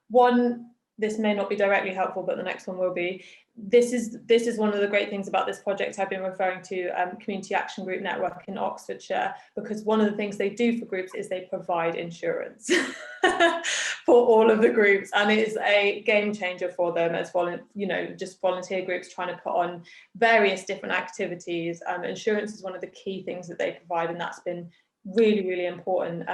One, this may not be directly helpful, but the next one will be. This is one of the great things about this project I've been referring to, Community Action Group Network in Oxfordshire, because one of the things they do for groups is they provide insurance for all of the groups, and it is a game changer for them as just volunteer groups trying to put on various different activities. Insurance is one of the key things that they provide, and that's been really, really important,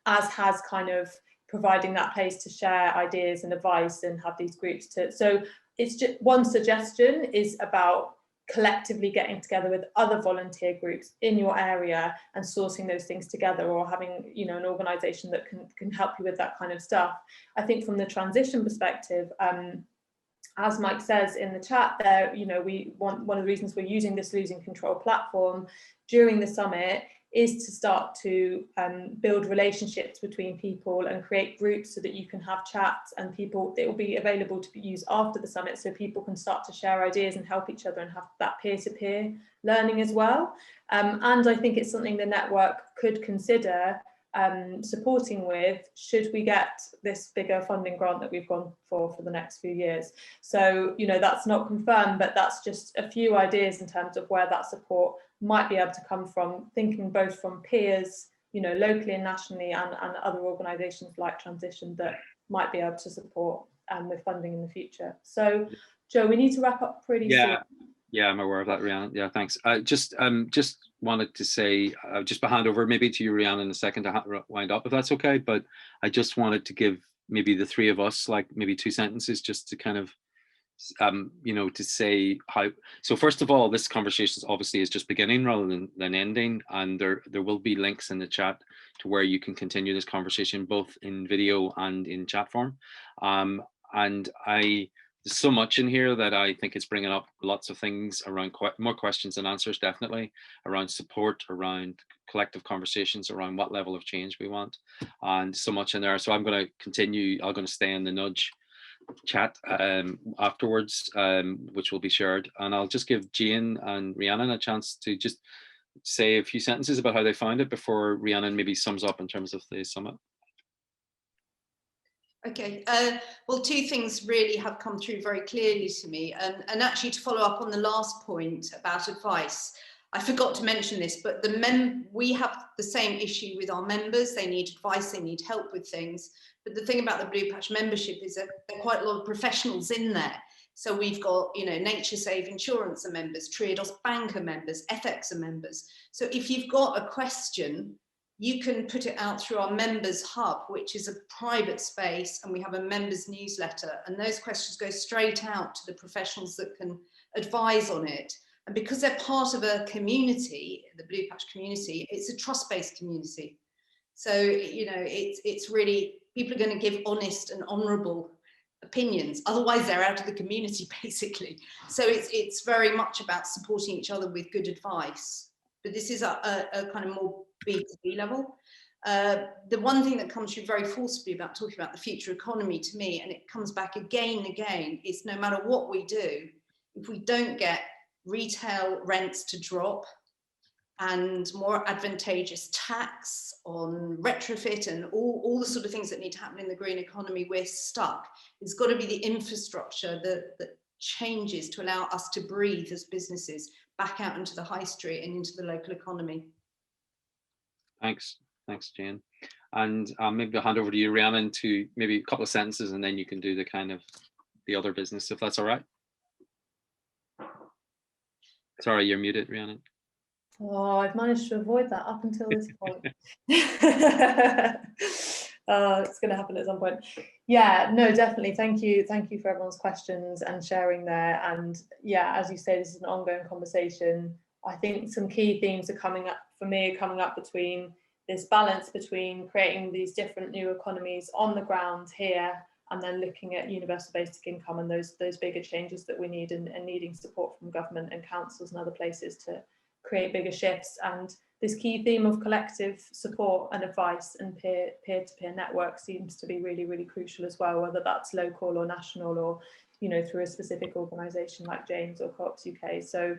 as has kind of providing that place to share ideas and advice and have these groups to. So it's just one suggestion is about collectively getting together with other volunteer groups in your area and sourcing those things together, or having, you know, an organisation that can help you with that kind of stuff. I think from the transition perspective, as Mike says in the chat there, you know, one of the reasons we're using this Losing Control platform during the summit is to start to build relationships between people and create groups so that you can have chats, and it will be available to be used after the summit, so people can start to share ideas and help each other and have that peer-to-peer learning as well. And I think it's something the network could consider supporting with, should we get this bigger funding grant that we've gone for the next few years. So, you know, that's not confirmed, but that's just a few ideas in terms of where that support might be able to come from, thinking both from peers, you know, locally and nationally, and other organisations like Transition that might be able to support with funding in the future. So, Joe, we need to wrap up pretty soon. Yeah, I'm aware of that, Rhiannon. Yeah, thanks. Just wanted to say, just hand over maybe to you, Rhiannon, in a second to wind up, if that's okay. But I just wanted to give maybe the three of us like maybe 2 sentences just to kind of, you know, to say how. So first of all, this conversation obviously is just beginning rather than ending, and there will be links in the chat to where you can continue this conversation both in video and in chat form. And there's so much in here that I think it's bringing up lots of things around more questions than answers, definitely around support, around collective conversations, around what level of change we want, and so much in there. So I'm going to continue. I'm going to stay in the nudge chat afterwards, which will be shared, and I'll just give Jane and Rhiannon a chance to just say a few sentences about how they found it before Rhiannon maybe sums up in terms of the summit. Okay, well, 2 things really have come through very clearly to me, and actually to follow up on the last point about advice, I forgot to mention this, but we have the same issue with our members. They need advice, they need help with things, but the thing about the Blue Patch membership is that there are quite a lot of professionals in there. So we've got, you know, Nature Save Insurance are members, Triodos Bank are members, FX are members. So if you've got a question, you can put it out through our members hub, which is a private space, and we have a members newsletter, and those questions go straight out to the professionals that can advise on it. And because they're part of a community, the Blue Patch community, it's a trust-based community. So, you know, it's really, people are going to give honest and honourable opinions, otherwise they're out of the community basically. So it's very much about supporting each other with good advice, but this is a kind of more B2B level. The one thing that comes through very forcibly about talking about the future economy to me, and it comes back again and again, is no matter what we do, if we don't get retail rents to drop and more advantageous tax on retrofit and all the sort of things that need to happen in the green economy, we're stuck. It's got to be the infrastructure that changes to allow us to breathe as businesses back out into the high street and into the local economy. Thanks, Jane. And maybe I'll hand over to you, Rhiannon, to maybe a couple of sentences, and then you can do the kind of the other business, if that's all right. Sorry, you're muted, Rhiannon. Oh, I've managed to avoid that up until this point. It's going to happen at some point. Yeah, no, definitely. Thank you for everyone's questions and sharing there. And yeah, as you say, this is an ongoing conversation. I think some key themes are coming up for me, between this balance between creating these different new economies on the ground here, and then looking at universal basic income and those bigger changes that we need, and needing support from government and councils and other places to create bigger shifts. And this key theme of collective support and advice and peer-to-peer network seems to be really, really crucial as well, whether that's local or national, or, you know, through a specific organisation like James or Co-ops UK. So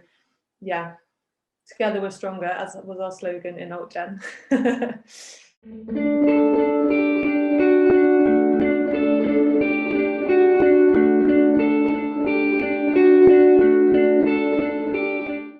yeah, together we're stronger, as was our slogan in Alt Gen.